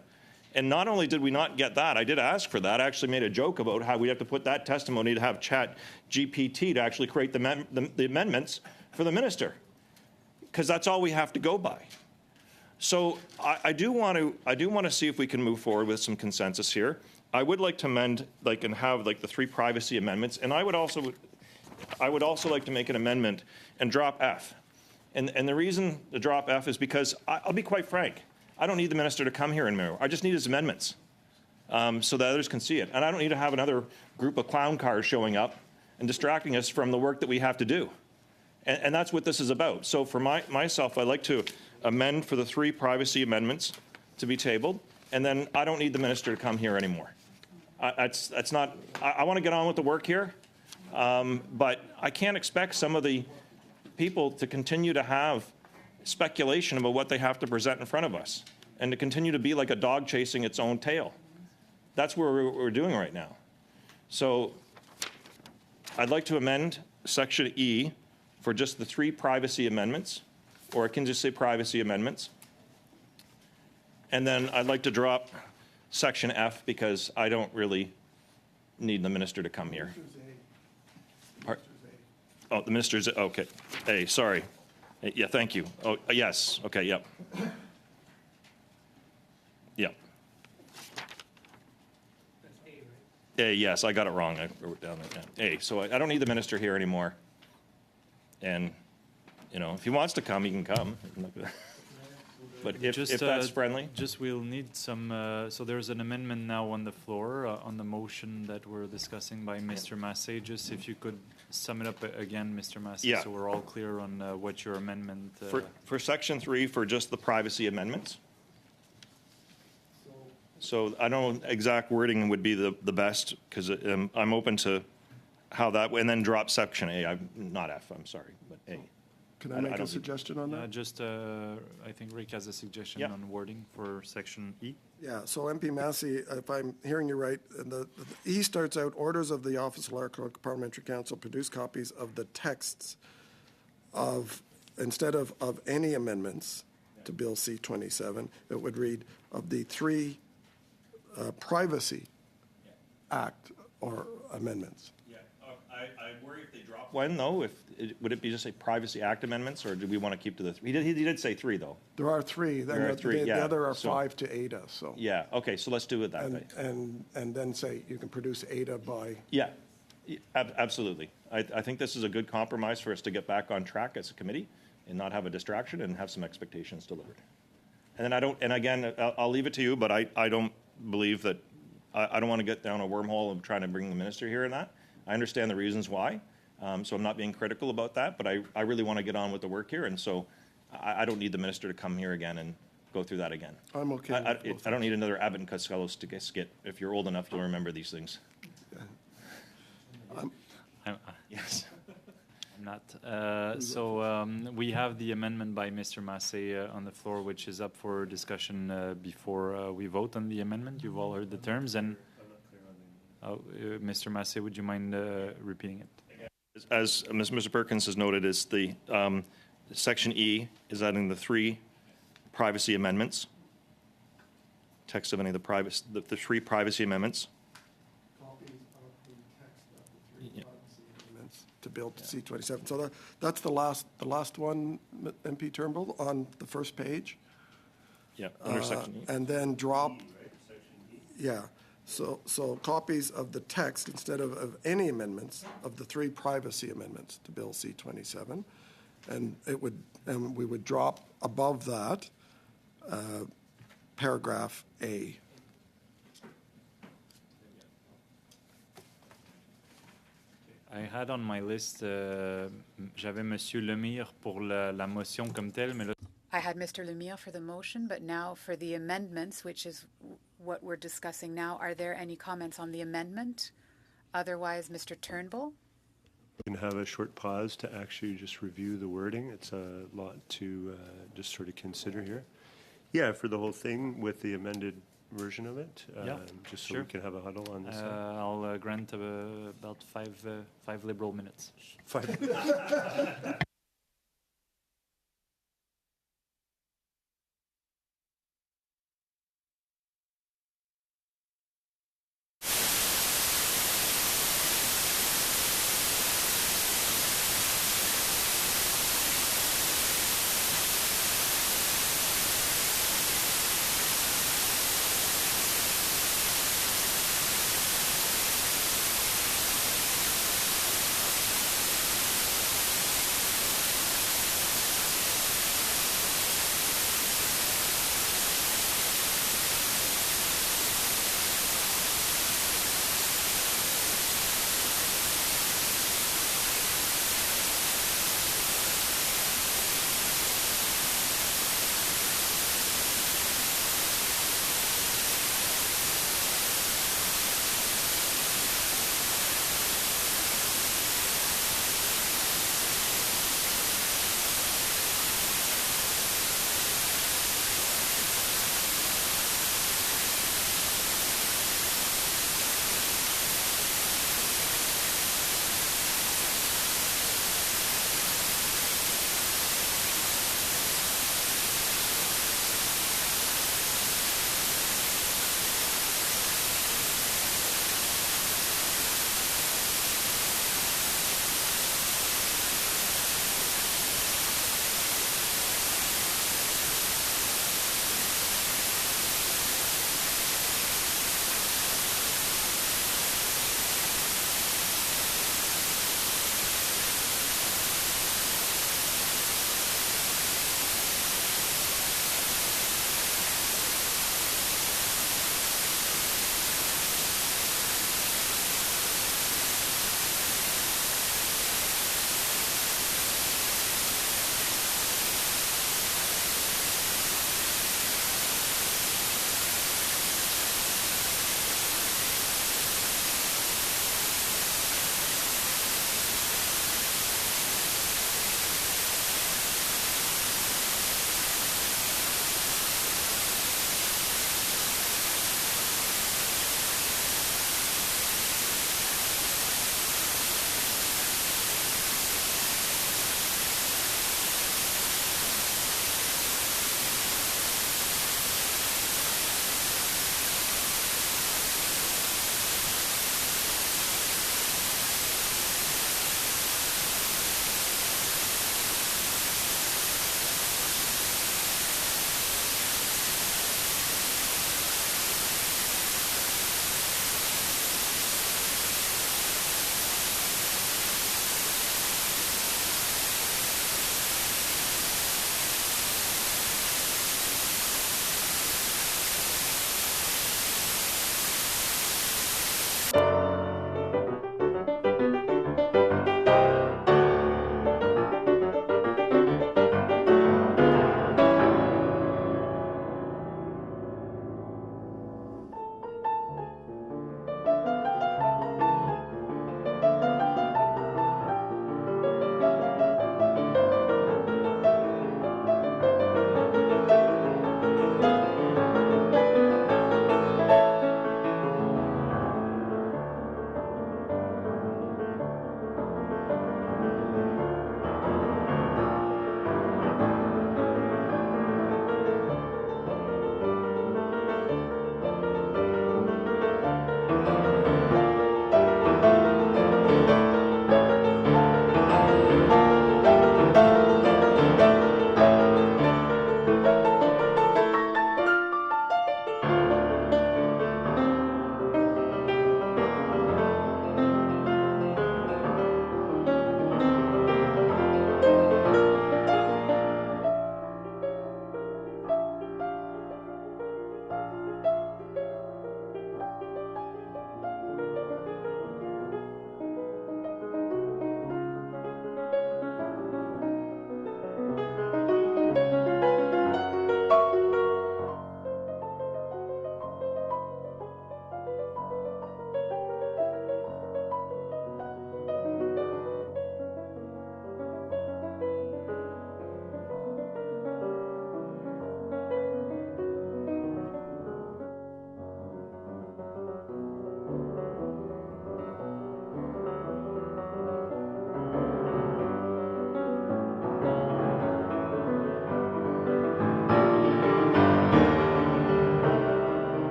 Speaker 9: And not only did we not get that, I did ask for that. I actually made a joke about how we have to put that testimony to have Chat GPT to actually create the amendments for the minister, because that's all we have to go by. So I do want to see if we can move forward with some consensus here. I would like to amend and have the 3 privacy amendments, and I would also like to make an amendment and drop F. And the reason to drop F is because I'll be quite frank. I don't need the minister to come here anymore. I just need his amendments so that others can see it. And I don't need to have another group of clown cars showing up and distracting us from the work that we have to do. And that's what this is about. So for myself, I'd like to amend for the 3 privacy amendments to be tabled, and then I don't need the minister to come here anymore. That's not. I want to get on with the work here, but I can't expect some of the people to continue to have speculation about what they have to present in front of us, and to continue to be like a dog chasing its own tail. That's what we're doing right now. So I'd like to amend Section E for just the 3 privacy amendments, or it can just say privacy amendments. And then I'd like to drop Section F because I don't really need the minister to come here. Oh, the minister's, okay. A, sorry. Yeah, thank you. Oh, yes. Okay, yep. Yep. A, yes, I got it wrong. I wrote it down there. A, so I don't need the minister here anymore. And, if he wants to come, he can come. But if that's friendly,
Speaker 1: Just we'll need some, so there's an amendment now on the floor on the motion that we're discussing by Mr. Massey. Just if you could sum it up again, Mr. Massey,
Speaker 9: Yeah.
Speaker 1: so we're all clear on what your amendment.
Speaker 9: for Section 3, for just the privacy amendments. So I don't know exact wording would be the best, because I'm open to how that, and then drop Section A. Not F, I'm sorry, but A.
Speaker 3: Can I make a suggestion on that?
Speaker 1: Just, I think Rick has a suggestion
Speaker 9: Yeah.
Speaker 1: on wording for Section E.
Speaker 3: Yeah, so MP Massey, if I'm hearing you right, E starts out, orders of the Office of Electoral Parliamentary Council produce copies of the texts of, instead of any amendments to Bill C-27, it would read of the 3 Privacy Act or amendments.
Speaker 9: Yeah, I worry if they drop one, though, would it be just a Privacy Act amendments, or do we want to keep to the 3? He did say 3, though.
Speaker 3: There are 3.
Speaker 9: There are 3,
Speaker 3: The
Speaker 9: yeah.
Speaker 3: other are
Speaker 9: So-
Speaker 3: 5 to ADA, so.
Speaker 9: Yeah, okay, so let's do it that way.
Speaker 3: And then say you can produce ADA by,
Speaker 9: Yeah, absolutely. I think this is a good compromise for us to get back on track as a committee and not have a distraction and have some expectations delivered. And then again, I'll leave it to you, but I don't believe that, I don't want to get down a wormhole of trying to bring the minister here and that. I understand the reasons why, so I'm not being critical about that, but I really want to get on with the work here, and so I don't need the minister to come here again and go through that again.
Speaker 3: I'm okay with both.
Speaker 9: I don't need another Abbott and Costello skit, if you're old enough to remember these things. Yes.
Speaker 1: I'm not. So we have the amendment by Mr. Massey on the floor, which is up for discussion before we vote on the amendment. You've all heard the terms, and Mr. Massey, would you mind repeating it?
Speaker 9: As Mr. Perkins has noted, is the Section E is adding the 3 privacy amendments. Text of any of the 3 privacy amendments.
Speaker 3: copies of the text of the 3 privacy amendments to Bill C-27. So that's the last one, MP Turnbull, on the first page.
Speaker 9: Yeah, under Section E.
Speaker 3: And then drop, yeah, so copies of the text instead of any amendments of the 3 privacy amendments to Bill C-27. And we would drop above that paragraph A.
Speaker 1: I had on my list, j'avais Monsieur Lemire pour la motion comme telle, mais là,
Speaker 10: I had Mr. Lemire for the motion, but now for the amendments, which is what we're discussing now, are there any comments on the amendment? Otherwise, Mr. Turnbull?
Speaker 5: We can have a short pause to actually just review the wording. It's a lot to just sort of consider here. Yeah, for the whole thing with the amended version of it,
Speaker 1: Yeah,
Speaker 5: just so
Speaker 1: sure.
Speaker 5: we can have a huddle on this.
Speaker 1: I'll grant about five liberal minutes.
Speaker 5: 5.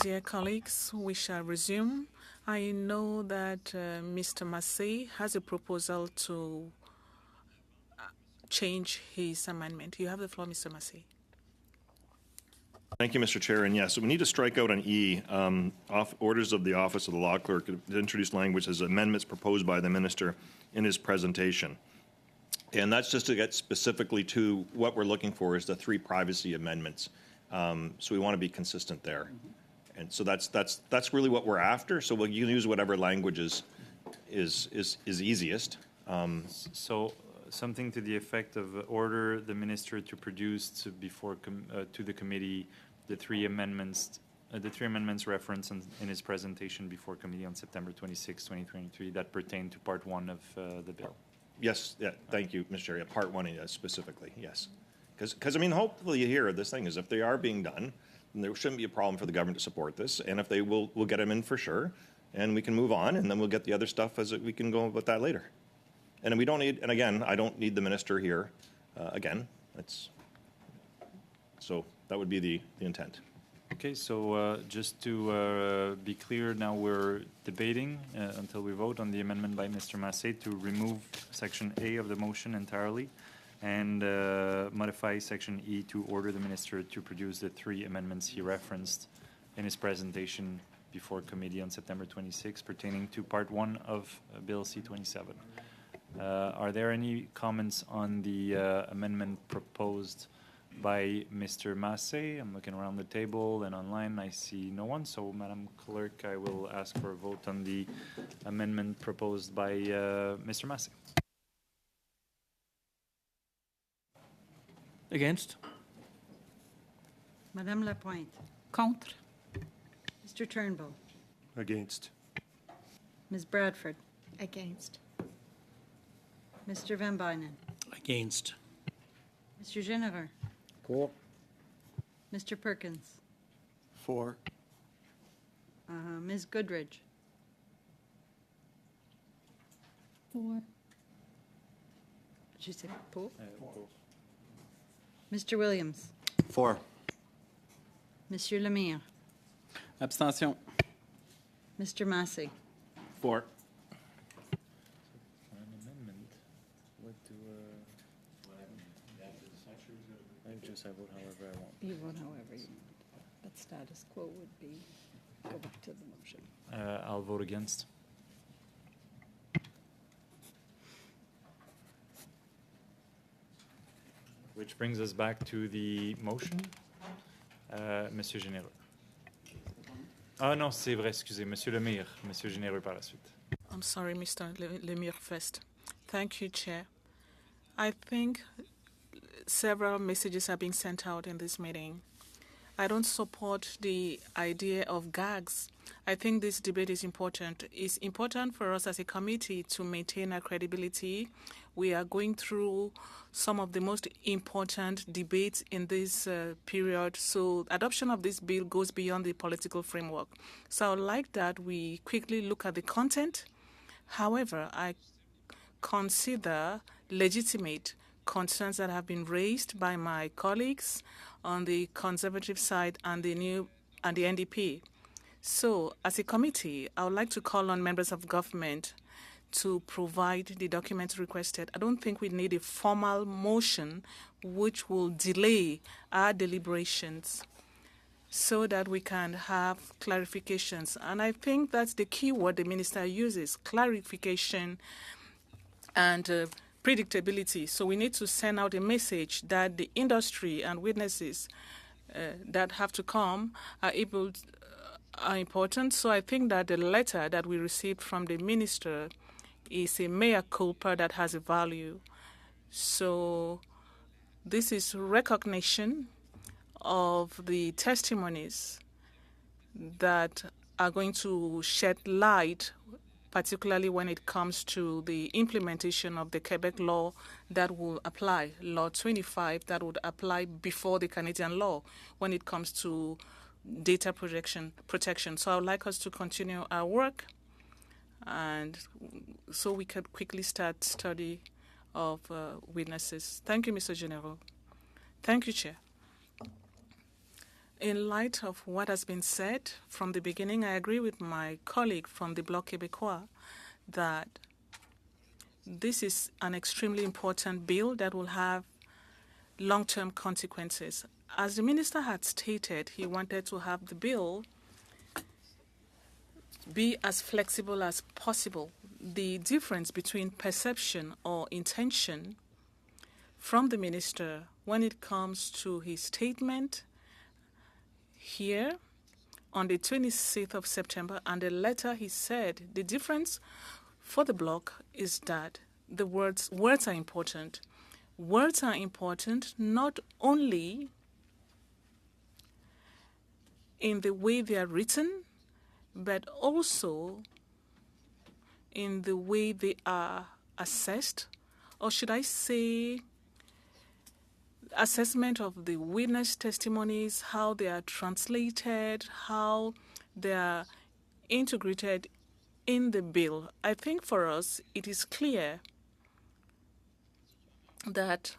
Speaker 2: Dear colleagues, we shall resume. I know that Mr. Massey has a proposal to change his amendment. You have the floor, Mr. Massey.
Speaker 9: Thank you, Mr. Chair. And yes, we need to strike out on E, orders of the Office of the Law Clerk to introduce language as amendments proposed by the Minister in his presentation. And that's just to get specifically to what we're looking for is the 3 privacy amendments. So we want to be consistent there. And so that's really what we're after. So we'll use whatever language is easiest.
Speaker 1: So something to the effect of order the minister to produce to the committee the 3 amendments referenced in his presentation before committee on September 26, 2023 that pertain to part 1 of the bill.
Speaker 9: Yes, yeah, thank you, Mr. Chair. Yeah, part 1 specifically, yes. Because I mean, hopefully you hear this thing is if they are being done, then there shouldn't be a problem for the government to support this. And if they will, we'll get them in for sure. And we can move on, and then we'll get the other stuff we can go with that later. And we don't need, and again, I don't need the minister here. Again, so that would be the intent.
Speaker 1: Okay, so just to be clear, now we're debating until we vote on the amendment by Mr. Massey to remove Section A of the motion entirely and modify Section E to order the minister to produce the 3 amendments he referenced in his presentation before committee on September 26 pertaining to Part 1 of Bill C-27. Are there any comments on the amendment proposed by Mr. Massey? I'm looking around the table and online. I see no one. So, Madam Clerk, I will ask for a vote on the amendment proposed by Mr. Massey.
Speaker 8: Against?
Speaker 6: Madame Lapointe.
Speaker 10: Contre.
Speaker 6: Mr. Turnbull.
Speaker 5: Against.
Speaker 6: Ms. Bradford.
Speaker 10: Against.
Speaker 6: Mr. Van Bynen.
Speaker 8: Against.
Speaker 6: Mr. Généreux.
Speaker 8: Pour.
Speaker 6: Mr. Perkins.
Speaker 3: For.
Speaker 6: Ms. Goodridge.
Speaker 7: For.
Speaker 6: Did you say pour? Mr. Williams.
Speaker 11: For.
Speaker 6: Monsieur Lemire.
Speaker 11: Abstention.
Speaker 6: Mr. Massey.
Speaker 11: For.
Speaker 1: An amendment. What do I vote however I want.
Speaker 6: You vote however you want. But status quo would be go back to the motion.
Speaker 1: I'll vote against. Which brings us back to the motion. Monsieur Généreux. Ah non, c'est vrai, excusez. Monsieur Lemire. Monsieur Généreux par la suite.
Speaker 2: I'm sorry, Mr. Lemire first. Thank you, Chair. I think several messages are being sent out in this meeting. I don't support the idea of gags. I think this debate is important. It's important for us as a committee to maintain our credibility. We are going through some of the most important debates in this period. So adoption of this bill goes beyond the political framework. So I would like that we quickly look at the content. However, I consider legitimate concerns that have been raised by my colleagues on the Conservative side and the NDP. So, as a committee, I would like to call on members of government to provide the documents requested. I don't think we need a formal motion which will delay our deliberations so that we can have clarifications. And I think that's the key word the minister uses, clarification and predictability. So we need to send out a message that the industry and witnesses that have to come are important. So I think that the letter that we received from the minister is a mea culpa that has a value. So this is recognition of the testimonies that are going to shed light, particularly when it comes to the implementation of the Quebec law that will apply, Law 25, that would apply before the Canadian law when it comes to data protection. So I would like us to continue our work, and so we could quickly start study of witnesses. Thank you, Mr. General. Thank you, Chair. In light of what has been said from the beginning, I agree with my colleague from the Bloc Québécois that this is an extremely important bill that will have long-term consequences. As the minister had stated, he wanted to have the bill be as flexible as possible. The difference between perception or intention from the minister when it comes to his statement here on the 26th of September and the letter he said, the difference for the bloc is that the words are important. Words are important not only in the way they are written, but also in the way they are assessed, or should I say assessment of the witness testimonies, how they are translated, how they are integrated in the bill. I think for us it is clear that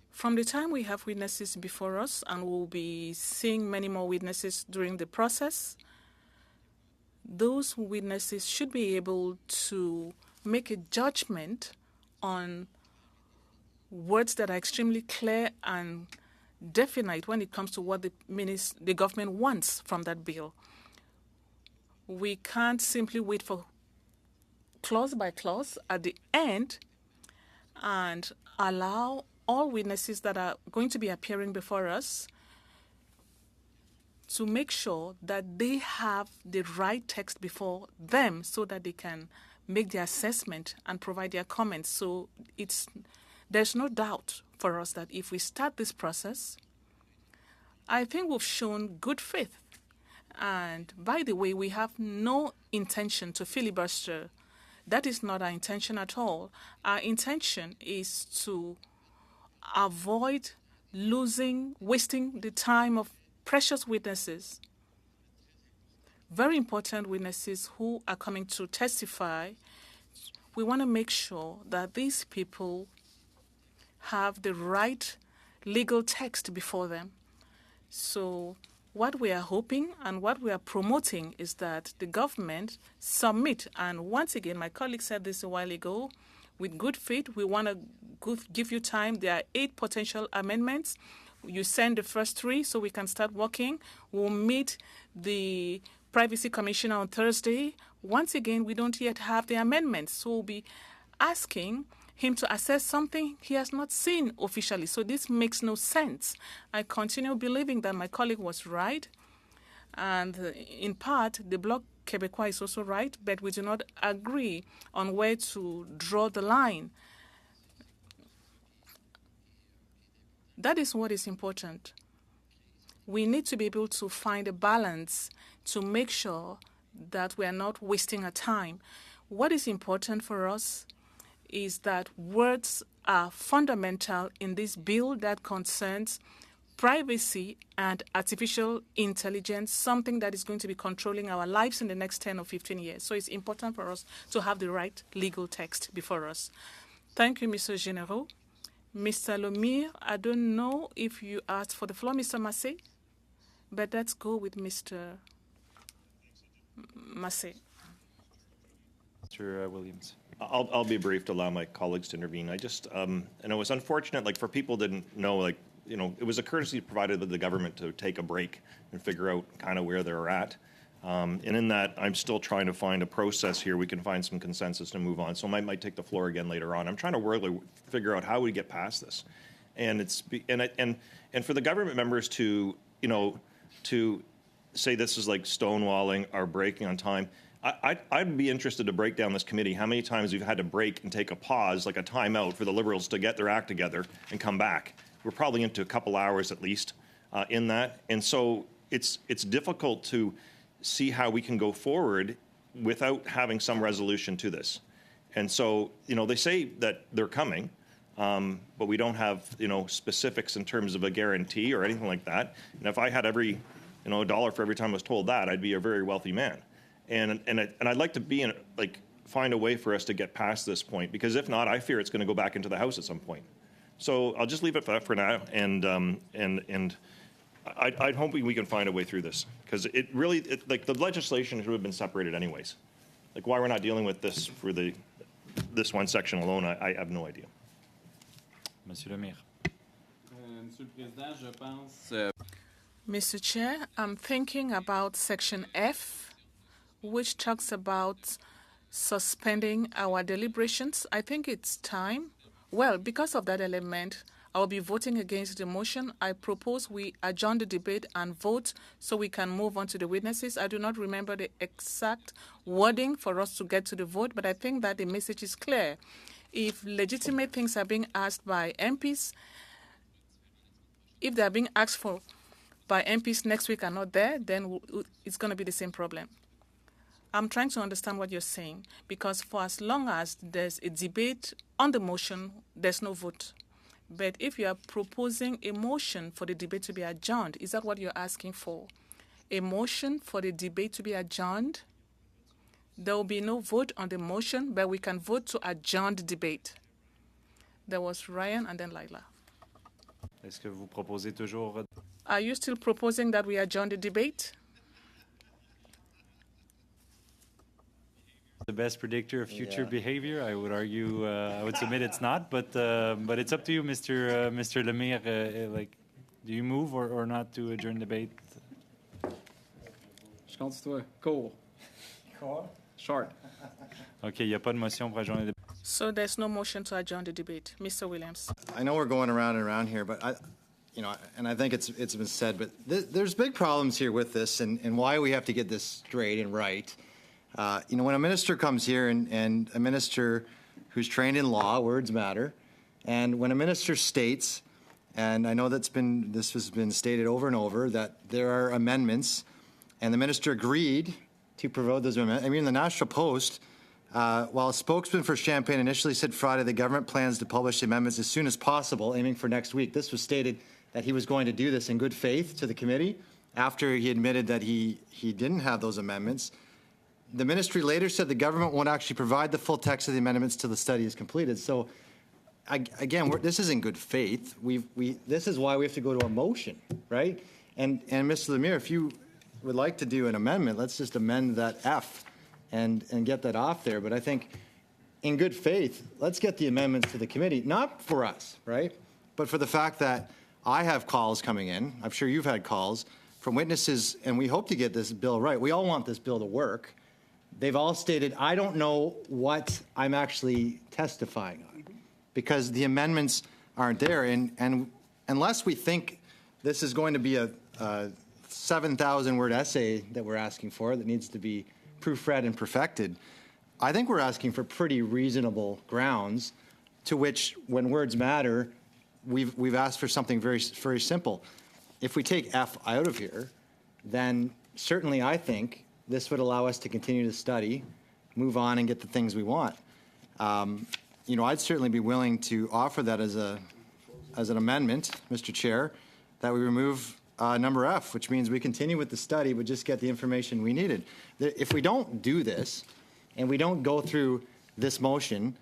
Speaker 2: from the time we have witnesses before us, and we'll be seeing many more witnesses during the process, those witnesses should be able to make a judgment on words that are extremely clear and definite when it comes to what the government wants from that bill. We can't simply wait for clause by clause at the end and allow all witnesses that are going to be appearing before us to make sure that they have the right text before them so that they can make their assessment and provide their comments. So there's no doubt for us that if we start this process, I think we've shown good faith. And by the way, we have no intention to filibuster. That is not our intention at all. Our intention is to avoid wasting the time of precious witnesses, very important witnesses who are coming to testify. We want to make sure that these people have the right legal text before them. So what we are hoping and what we are promoting is that the government submit, and once again, my colleague said this a while ago, with good faith, we want to give you time. There are 8 potential amendments. You send the first 3 so we can start working. We'll meet the Privacy Commissioner on Thursday. Once again, we don't yet have the amendments, so we'll be asking him to assess something he has not seen officially. So this makes no sense. I continue believing that my colleague was right, and in part, the Bloc Québécois is also right, but we do not agree on where to draw the line. That is what is important. we need to be able to find a balance to make sure that we are not wasting our time. What is important for us is that words are fundamental in this bill that concerns privacy and artificial intelligence, something that is going to be controlling our lives in the next 10 or 15 years. So it's important for us to have the right legal text before us. Thank you, Mr. Généraux. Mr. Lemire, I don't know if you asked for the floor, Mr. Massé, but let's go with Mr. Massé.
Speaker 1: Mr. Williams.
Speaker 9: I'll be brief to allow my colleagues to intervene. I just, and it was unfortunate, like for people didn't know, like, you know, it was a courtesy provided by the government to take a break and figure out kind of where they're at. And in that, I'm still trying to find a process here. We can find some consensus to move on. So I might take the floor again later on. I'm trying to really figure out how we get past this. And and for the government members to, you know, to say this is like stonewalling or breaking on time, I'd be interested to break down this committee how many times we've had to break and take a pause, like a timeout for the Liberals to get their act together and come back. We're probably into a couple hours at least in that. And so it's difficult to see how we can go forward without having some resolution to this. And so, you know, they say that they're coming, but we don't have, you know, specifics in terms of a guarantee or anything like that. And if I had every, you know, $1 for every time I was told that, I'd be a very wealthy man. And I'd like to be in, like, find a way for us to get past this point, because if not, I fear it's going to go back into the House at some point. So I'll just leave it for now, and I'd hope we can find a way through this, because it really, like, the legislation should have been separated anyways. Like, why we're not dealing with this for this one section alone, I have no idea.
Speaker 1: Monsieur Lemire.
Speaker 11: Monsieur le Président, je pense.
Speaker 2: Mr. Chair, I'm thinking about Section F, which talks about suspending our deliberations. I think it's time. Well, because of that element, I'll be voting against the motion. I propose we adjourn the debate and vote so we can move on to the witnesses. I do not remember the exact wording for us to get to the vote, but I think that the message is clear. If legitimate things are being asked by MPs, if they are being asked for by MPs next week are not there, then it's going to be the same problem. I'm trying to understand what you're saying, because for as long as there's a debate on the motion, there's no vote. But if you are proposing a motion for the debate to be adjourned, is that what you're asking for? A motion for the debate to be adjourned? There will be no vote on the motion, but we can vote to adjourn the debate. There was Ryan and then Lila.
Speaker 1: Est-ce que vous proposez toujours?
Speaker 2: Are you still proposing that we adjourn the debate?
Speaker 1: The best predictor of future behavior, I would argue, I would submit it's not, but it's up to you, Mr. Lemire. Like, do you move or not to adjourn debate?
Speaker 11: Je compte sur toi. Court. Short.
Speaker 1: Okay, il n'y a pas de motion pour adjourner le débat.
Speaker 2: So there's no motion to adjourn the debate. Mr. Williams.
Speaker 12: I know we're going around and around here, but I think it's been said, but there's big problems here with this and why we have to get this straight and right. When a minister comes here and a minister who's trained in law, words matter, and when a minister states, and I know this has been stated over and over, that there are amendments, and the minister agreed to provide those amendments. I mean, the National Post, while a spokesman for Champagne initially said Friday the government plans to publish the amendments as soon as possible, aiming for next week. This was stated that he was going to do this in good faith to the committee after he admitted that he didn't have those amendments. The ministry later said the government won't actually provide the full text of the amendments till the study is completed. So, again, this isn't good faith. This is why we have to go to a motion, right? And Mr. Lemire, if you would like to do an amendment, let's just amend that F and get that off there. But I think, in good faith, let's get the amendments to the committee, not for us, right? But for the fact that I have calls coming in, I'm sure you've had calls from witnesses, and we hope to get this bill right. We all want this bill to work. They've all stated, I don't know what I'm actually testifying on because the amendments aren't there. And unless we think this is going to be a 7,000-word essay that we're asking for that needs to be proofread and perfected, I think we're asking for pretty reasonable grounds to which, when words matter, we've asked for something very, very simple. if we take F out of here, then certainly I think this would allow us to continue to study, move on, and get the things we want. I'd certainly be willing to offer that as an amendment, Mr. Chair, that we remove number F, which means we continue with the study, but just get the information we needed. If we don't do this, and we don't go through this motion,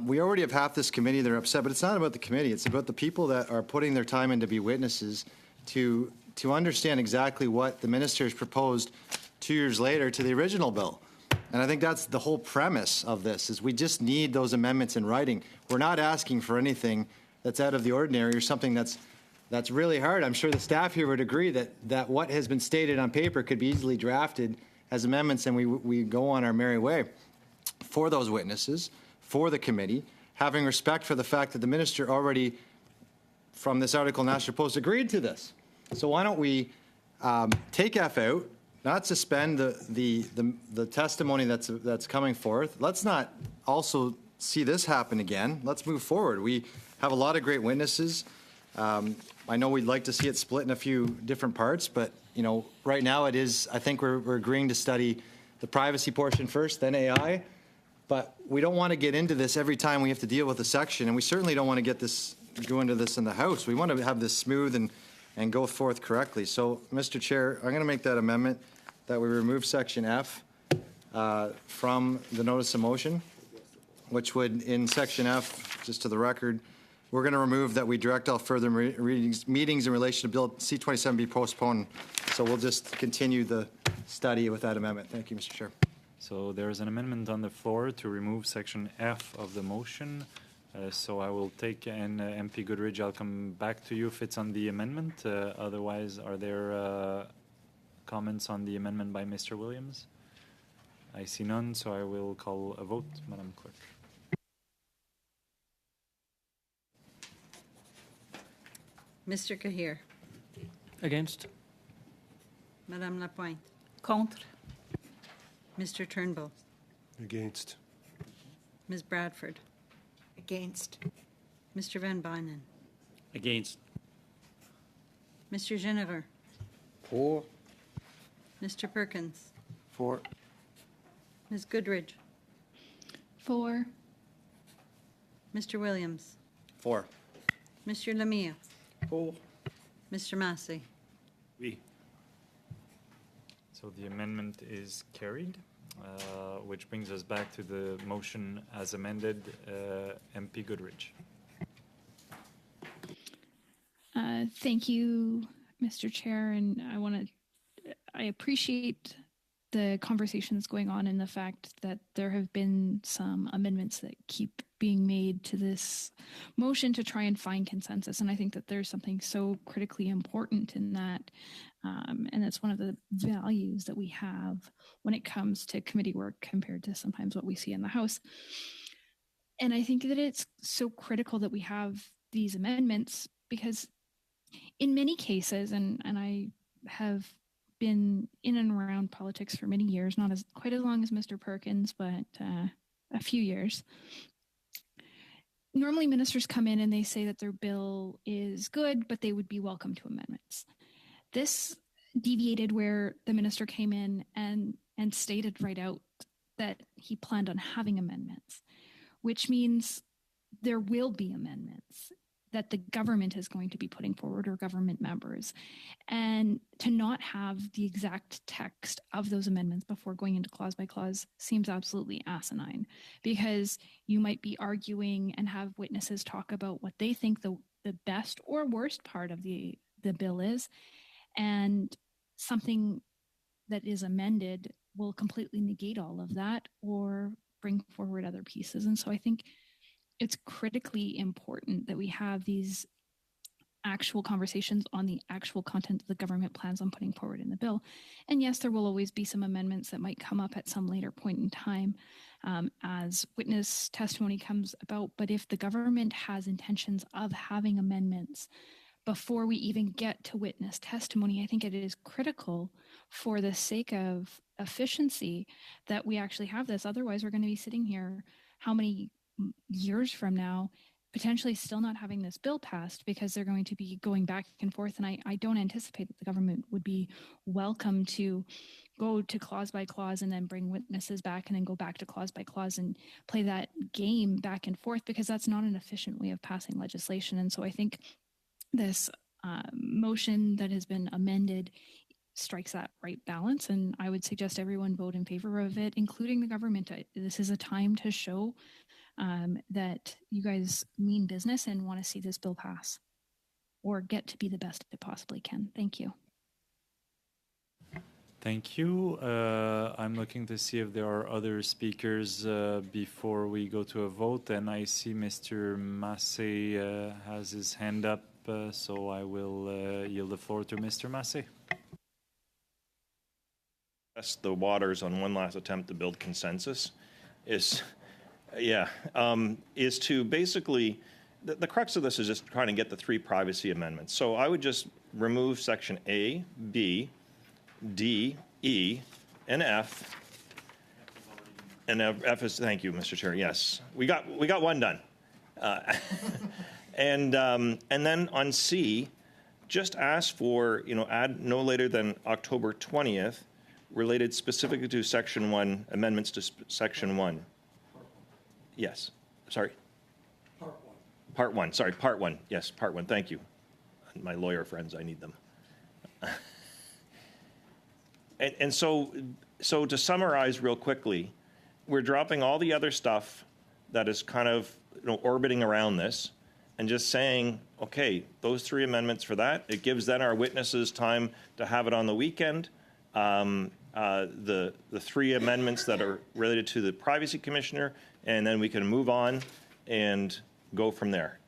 Speaker 12: we already have half this committee that are upset, but it's not about the committee. It's about the people that are putting their time in to be witnesses to understand exactly what the minister has proposed 2 years later to the original bill. And I think that's the whole premise of this, is we just need those amendments in writing. We're not asking for anything that's out of the ordinary or something that's really hard. I'm sure the staff here would agree that what has been stated on paper could be easily drafted as amendments, and we go on our merry way. For those witnesses, for the committee, having respect for the fact that the minister already, from this article in National Post, agreed to this. So why don't we take F out, not suspend the testimony that's coming forth. Let's not also see this happen again. Let's move forward. We have a lot of great witnesses. I know we'd like to see it split in a few different parts, but right now it is. I think we're agreeing to study the privacy portion first, then AI. But we don't want to get into this every time we have to deal with a section, and we certainly don't want to go into this in the House. We want to have this smooth and go forth correctly. So, Mr. Chair, I'm going to make that amendment that we remove Section F from the notice of motion, which would, in Section F, just to the record, we're going to remove that we direct all further meetings in relation to Bill C-27 be postponed. So we'll just continue the study with that amendment. Thank you, Mr. Chair.
Speaker 1: So there is an amendment on the floor to remove Section F of the motion. So I will take, and MP Goodridge, I'll come back to you if it's on the amendment. Otherwise, are there comments on the amendment by Mr. Williams? I see none, so I will call a vote, Madam Clerk.
Speaker 6: Mr. Kahir.
Speaker 8: Against?
Speaker 6: Madame Lapointe.
Speaker 13: Contre.
Speaker 6: Mr. Turnbull.
Speaker 5: Against.
Speaker 6: Ms. Bradford.
Speaker 13: Against.
Speaker 6: Mr. Van Bynen.
Speaker 11: Against.
Speaker 6: Mr. Genevers.
Speaker 11: For.
Speaker 6: Mr. Perkins.
Speaker 3: For.
Speaker 6: Ms. Goodridge.
Speaker 7: For.
Speaker 6: Mr. Williams.
Speaker 12: For.
Speaker 6: Mr. Lemia.
Speaker 11: For.
Speaker 6: Mr. Massey.
Speaker 5: Oui.
Speaker 1: So the amendment is carried, which brings us back to the motion as amended. MP Goodridge.
Speaker 7: Thank you, Mr. Chair, and I appreciate the conversation that's going on and the fact that there have been some amendments that keep being made to this motion to try and find consensus. And I think that there's something so critically important in that. And it's one of the values that we have when it comes to committee work compared to sometimes what we see in the House. And I think that it's so critical that we have these amendments because in many cases, and I have been in and around politics for many years, not quite as long as Mr. Perkins, but a few years. Normally ministers come in and they say that their bill is good, but they would be welcome to amendments. This deviated where the minister came in and stated right out that he planned on having amendments, which means there will be amendments that the government is going to be putting forward or government members. And to not have the exact text of those amendments before going into clause by clause seems absolutely asinine because you might be arguing and have witnesses talk about what they think the best or worst part of the bill is. And something that is amended will completely negate all of that or bring forward other pieces. And so I think it's critically important that we have these actual conversations on the actual content that the government plans on putting forward in the bill. And yes, there will always be some amendments that might come up at some later point in time as witness testimony comes about. But if the government has intentions of having amendments before we even get to witness testimony, I think it is critical for the sake of efficiency that we actually have this. Otherwise, we're going to be sitting here how many years from now potentially still not having this bill passed because they're going to be going back and forth. And I don't anticipate that the government would be welcome to go to clause by clause and then bring witnesses back and then go back to clause by clause and play that game back and forth, because that's not an efficient way of passing legislation. And so I think this motion that has been amended strikes that right balance, and I would suggest everyone vote in favor of it, including the government. This is a time to show that you guys mean business and want to see this bill pass or get to be the best it possibly can. Thank you.
Speaker 1: Thank you. I'm looking to see if there are other speakers before we go to a vote, and I see Mr. Massey has his hand up, so I will yield the floor to Mr. Massey.
Speaker 9: Test the waters on one last attempt to build consensus is to basically, the crux of this is just trying to get the 3 privacy amendments. So I would just remove section A, B, D, E, and F. And F is, thank you, Mr. Chair. Yes, we got one done. And then on C, just ask for, add no later than October 20th, related specifically to section 1, amendments to section 1. Yes, sorry. Part 1, sorry, part 1. Yes, part 1, thank you. My lawyer friends, I need them. And so to summarize real quickly, we're dropping all the other stuff that is kind of orbiting around this and just saying, okay, those 3 amendments for that. It gives then our witnesses time to have it on the weekend. The 3 amendments that are related to the privacy commissioner, and then we can move on and go from there.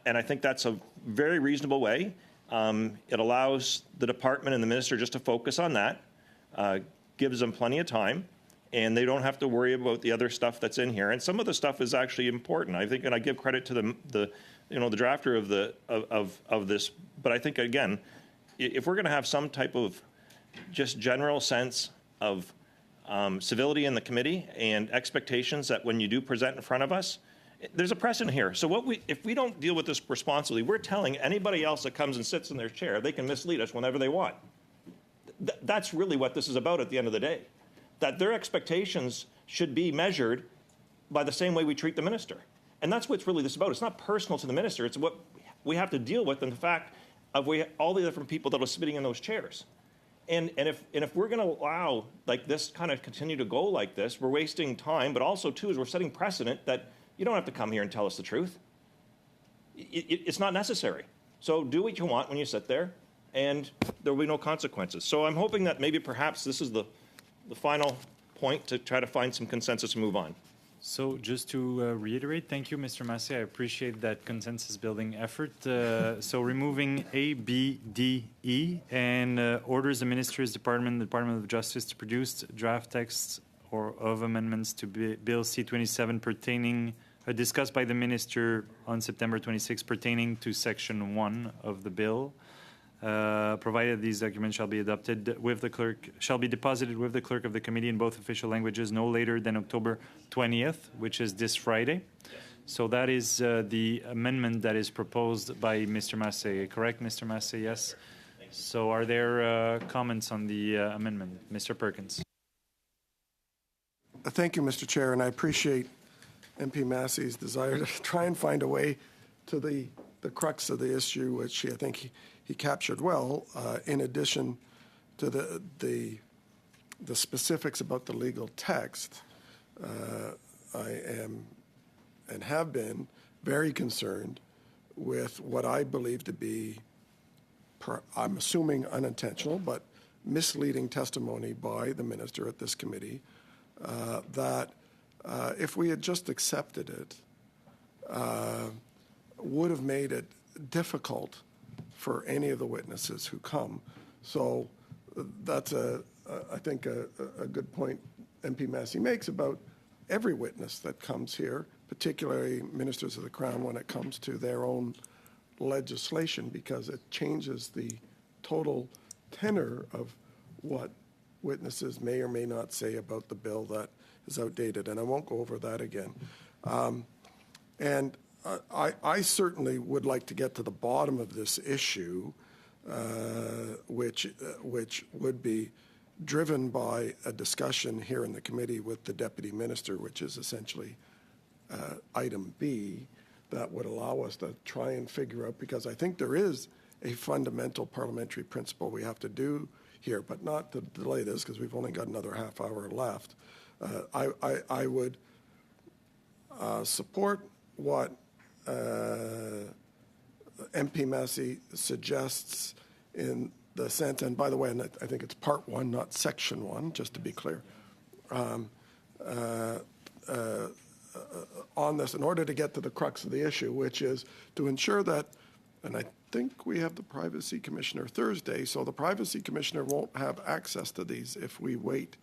Speaker 9: And I think that's a very reasonable way. It allows the department and the minister just to focus on that, gives them plenty of time, and they don't have to worry about the other stuff that's in here. And some of the stuff is actually important. I think, and I give credit to the drafter of this. But I think, again, if we're going to have some type of just general sense of civility in the committee and expectations that when you do present in front of us, there's a precedent here. So if we don't deal with this responsibly, we're telling anybody else that comes and sits in their chair they can mislead us whenever they want. That's really what this is about at the end of the day, that their expectations should be measured by the same way we treat the minister. And that's what's really this about. It's not personal to the minister. It's what we have to deal with in the fact of all the different people that are sitting in those chairs. And if we're going to allow like this kind of continue to go like this, we're wasting time. But also, too, is we're setting precedent that you don't have to come here and tell us the truth. It's not necessary. So do what you want when you sit there, and there will be no consequences. So I'm hoping that maybe perhaps this is the final point to try to find some consensus and move on.
Speaker 1: So just to reiterate, thank you, Mr. Massey. I appreciate that consensus-building effort. So removing A, B, D, E, and orders the Minister's Department, the Department of Justice, to produce draft texts or of amendments to Bill C-27 pertaining, discussed by the Minister on September 26 pertaining to Section 1 of the bill. Provided these documents shall be adopted with the clerk, shall be deposited with the clerk of the committee in both official languages no later than October 20th, which is this Friday. Yes. So that is the amendment that is proposed by Mr. Massey. Correct, Mr. Massey? Yes. So are there comments on the amendment? Mr. Perkins.
Speaker 3: Thank you, Mr. Chair, and I appreciate MP Massey's desire to try and find a way to the crux of the issue, which I think he captured well, in addition to the specifics about the legal text. I am and have been very concerned with what I believe to be, I'm assuming unintentional, but misleading testimony by the minister at this committee, that if we had just accepted it, would have made it difficult for any of the witnesses who come. So that's I think a good point MP Massey makes about every witness that comes here, particularly ministers of the Crown when it comes to their own legislation, because it changes the total tenor of what witnesses may or may not say about the bill that is outdated. And I won't go over that again. And I certainly would like to get to the bottom of this issue, which would be driven by a discussion here in the committee with the Deputy Minister, which is essentially item B, that would allow us to try and figure out, because I think there is a fundamental parliamentary principle we have to do here, but not to delay this because we've only got another half hour left. I would support what MP Massey suggests in the sense, and by the way, and I think it's part 1, not section 1, just to be clear, on this in order to get to the crux of the issue, which is to ensure that, and I think we have the Privacy Commissioner Thursday, so the Privacy Commissioner won't have access to these if we wait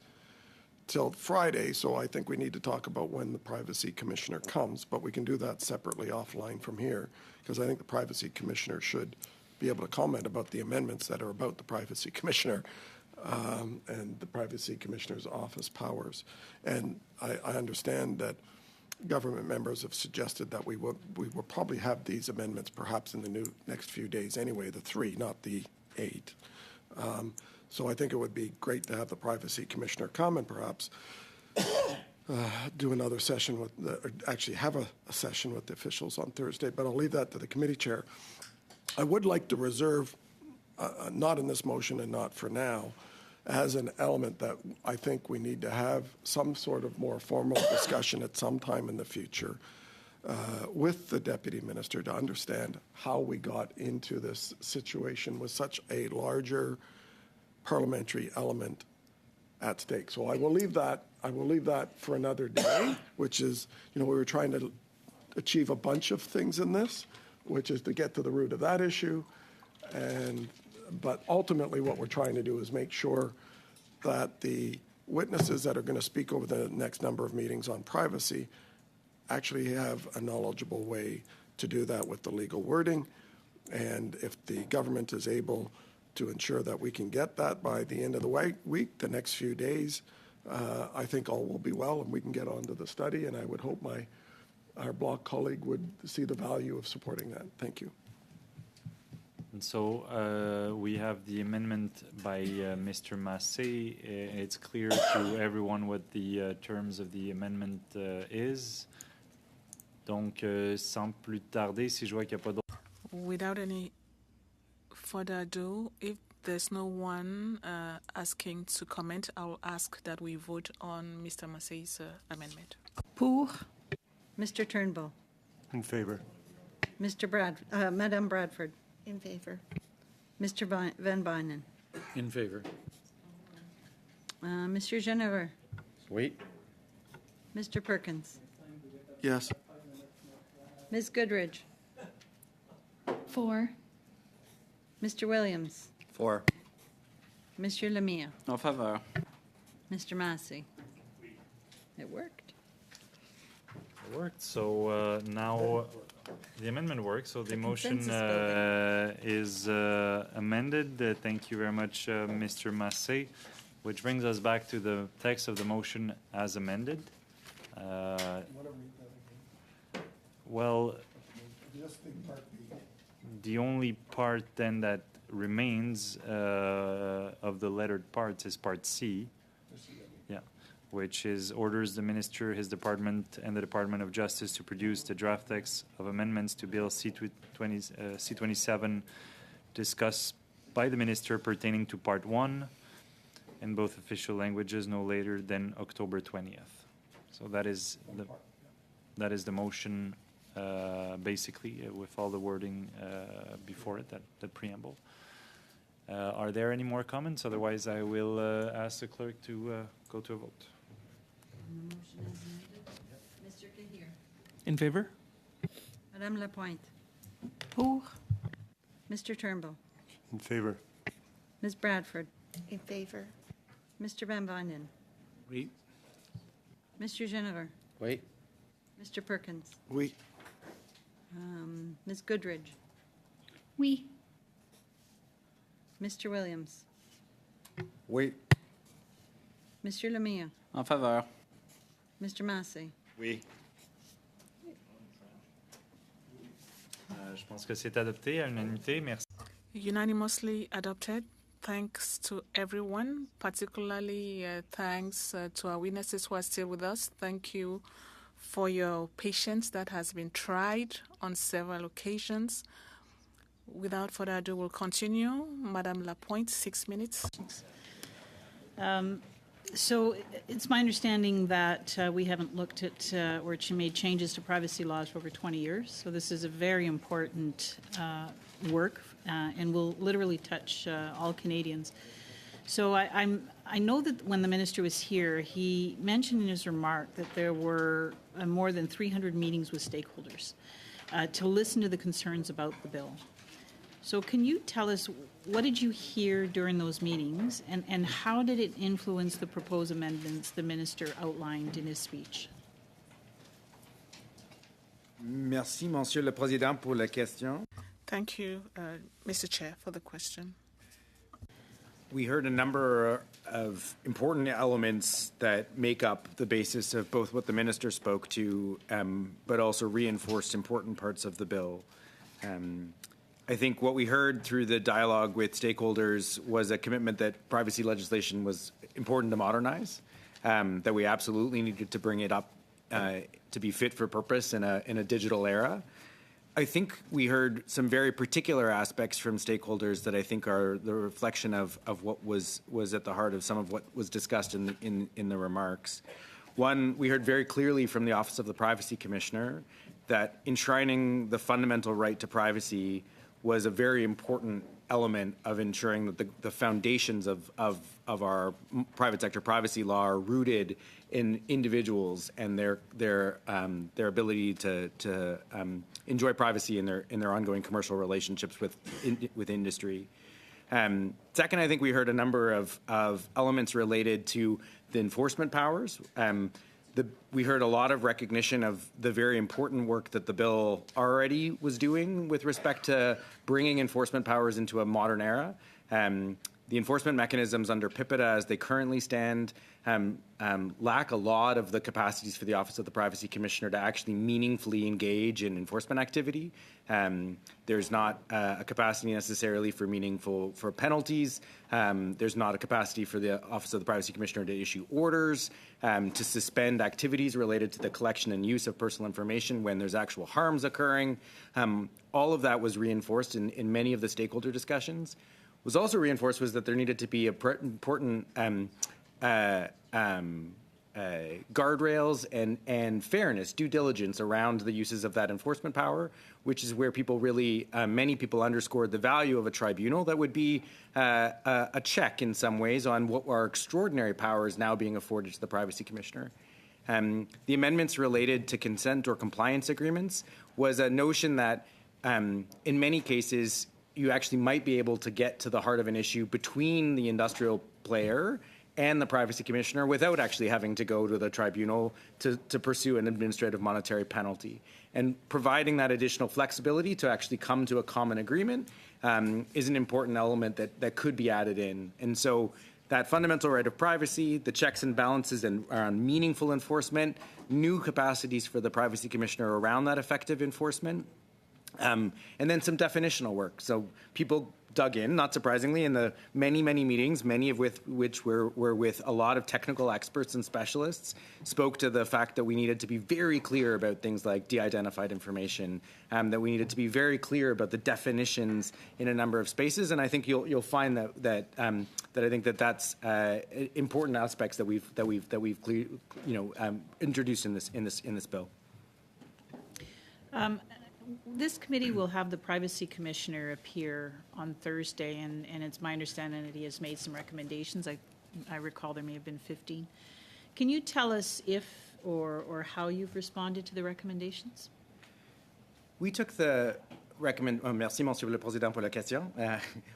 Speaker 3: till Friday, so I think we need to talk about when the Privacy Commissioner comes, but we can do that separately offline from here, because I think the Privacy Commissioner should be able to comment about the amendments that are about the Privacy Commissioner and the Privacy Commissioner's office powers. And I understand that government members have suggested that we will probably have these amendments perhaps in the next few days anyway, the 3, not the 8. So I think it would be great to have the Privacy Commissioner come and perhaps do another session with, or actually have a session with the officials on Thursday, but I'll leave that to the committee chair. I would like to reserve, not in this motion and not for now, as an element that I think we need to have some sort of more formal discussion at some time in the future with the Deputy Minister to understand how we got into this situation with such a larger parliamentary element at stake. So I will leave that for another day, which is, we were trying to achieve a bunch of things in this, which is to get to the root of that issue. But ultimately what we're trying to do is make sure that the witnesses that are going to speak over the next number of meetings on privacy actually have a knowledgeable way to do that with the legal wording. And if the government is able to ensure that we can get that by the end of the week, the next few days, I think all will be well and we can get on to the study. And I would hope our bloc colleague would see the value of supporting that. Thank you.
Speaker 1: And so we have the amendment by Mr. Massey. It's clear to everyone what the terms of the amendment is. Donc, sans plus tarder, si je vois qu'il n'y a pas d'autres.
Speaker 2: Without any further ado, if there's no one asking to comment, I'll ask that we vote on Mr. Massey's amendment.
Speaker 13: Pour. Mr. Turnbull.
Speaker 5: In favor.
Speaker 13: Madame Bradford.
Speaker 6: In favor.
Speaker 13: Mr. Van Bynen.
Speaker 11: In favor.
Speaker 13: Monsieur Geneveux.
Speaker 11: Wait.
Speaker 13: Mr. Perkins.
Speaker 3: Yes.
Speaker 13: Ms. Goodridge.
Speaker 7: For.
Speaker 13: Mr. Williams.
Speaker 12: For.
Speaker 13: Monsieur Lemire.
Speaker 11: En faveur.
Speaker 13: Mr. Massey. It worked.
Speaker 1: It worked. So now the amendment works. So the motion is amended. Thank you very much, Mr. Massey. Which brings us back to the text of the motion as amended. Well, the only part then that remains of the lettered parts is part C. Yeah, which is orders the minister, his department, and the Department of Justice to produce the draft text of amendments to Bill C-27 discussed by the minister pertaining to Part 1 in both official languages no later than October 20th. So that is the motion, basically, with all the wording before it, that preamble. Are there any more comments? Otherwise, I will ask the clerk to go to a vote.
Speaker 13: The motion is amended. Mr. Cahir.
Speaker 8: In favor?
Speaker 13: Madame Lapointe.
Speaker 6: Pour.
Speaker 13: Mr. Turnbull.
Speaker 5: In favor.
Speaker 13: Ms. Bradford.
Speaker 6: In favor.
Speaker 13: Mr. Van Bynen.
Speaker 11: Wait.
Speaker 13: Mr. Geneveux.
Speaker 11: Wait.
Speaker 13: Mr. Perkins.
Speaker 3: Oui.
Speaker 13: Ms. Goodridge.
Speaker 7: Oui.
Speaker 13: Mr. Williams.
Speaker 12: Wait.
Speaker 13: Monsieur Lemire.
Speaker 11: En faveur.
Speaker 13: Mr. Massey.
Speaker 9: Oui.
Speaker 1: Je pense que c'est adopté à l'unanimité. Merci.
Speaker 2: Unanimously adopted. Thanks to everyone, particularly thanks to our witnesses who are still with us. Thank you for your patience that has been tried on several occasions. Without further ado, we'll continue. Madame Lapointe, 6 minutes.
Speaker 6: So it's my understanding that we haven't looked at or made changes to privacy laws for over 20 years. So this is a very important work and will literally touch all Canadians. So I know that when the minister was here, he mentioned in his remark that there were more than 300 meetings with stakeholders to listen to the concerns about the bill. So can you tell us, what did you hear during those meetings, and how did it influence the proposed amendments the minister outlined in his speech?
Speaker 4: Merci, Monsieur le Président, pour la question.
Speaker 2: Thank you, Mr. Chair, for the question.
Speaker 4: We heard a number of important elements that make up the basis of both what the minister spoke to, but also reinforced important parts of the bill. I think what we heard through the dialogue with stakeholders was a commitment that privacy legislation was important to modernize, that we absolutely needed to bring it up to be fit for purpose in a digital era. I think we heard some very particular aspects from stakeholders that I think are the reflection of what was at the heart of some of what was discussed in the remarks. One, we heard very clearly from the Office of the Privacy Commissioner that enshrining the fundamental right to privacy was a very important element of ensuring that the foundations of our private sector privacy law are rooted in individuals and their ability to enjoy privacy in their ongoing commercial relationships with industry. Second, I think we heard a number of elements related to the enforcement powers. We heard a lot of recognition of the very important work that the bill already was doing with respect to bringing enforcement powers into a modern era. The enforcement mechanisms under PIPEDA as they currently stand lack a lot of the capacities for the Office of the Privacy Commissioner to actually meaningfully engage in enforcement activity. There's not a capacity necessarily for for penalties. There's not a capacity for the Office of the Privacy Commissioner to issue orders, to suspend activities related to the collection and use of personal information when there's actual harms occurring. All of that was reinforced in many of the stakeholder discussions. Was also reinforced was that there needed to be important guardrails and fairness, due diligence around the uses of that enforcement power, which is where people really, many people underscored the value of a tribunal that would be a check in some ways on what are extraordinary powers now being afforded to the Privacy Commissioner. The amendments related to consent or compliance agreements was a notion that in many cases you actually might be able to get to the heart of an issue between the industrial player and the Privacy Commissioner without actually having to go to the tribunal to pursue an administrative monetary penalty. And providing that additional flexibility to actually come to a common agreement is an important element that could be added in. And so that fundamental right of privacy, the checks and balances and around meaningful enforcement, new capacities for the Privacy Commissioner around that effective enforcement, and then some definitional work. So people dug in, not surprisingly, in the many meetings, many of which were with a lot of technical experts and specialists, spoke to the fact that we needed to be very clear about things like de-identified information, that we needed to be very clear about the definitions in a number of spaces, and I think you'll find that I think that's important aspects that we've introduced in this bill.
Speaker 6: This committee will have the Privacy Commissioner appear on Thursday, and it's my understanding that he has made some recommendations. I recall there may have been 15. Can you tell us if or how you've responded to the recommendations?
Speaker 4: We took the merci, Monsieur le Président, pour la question.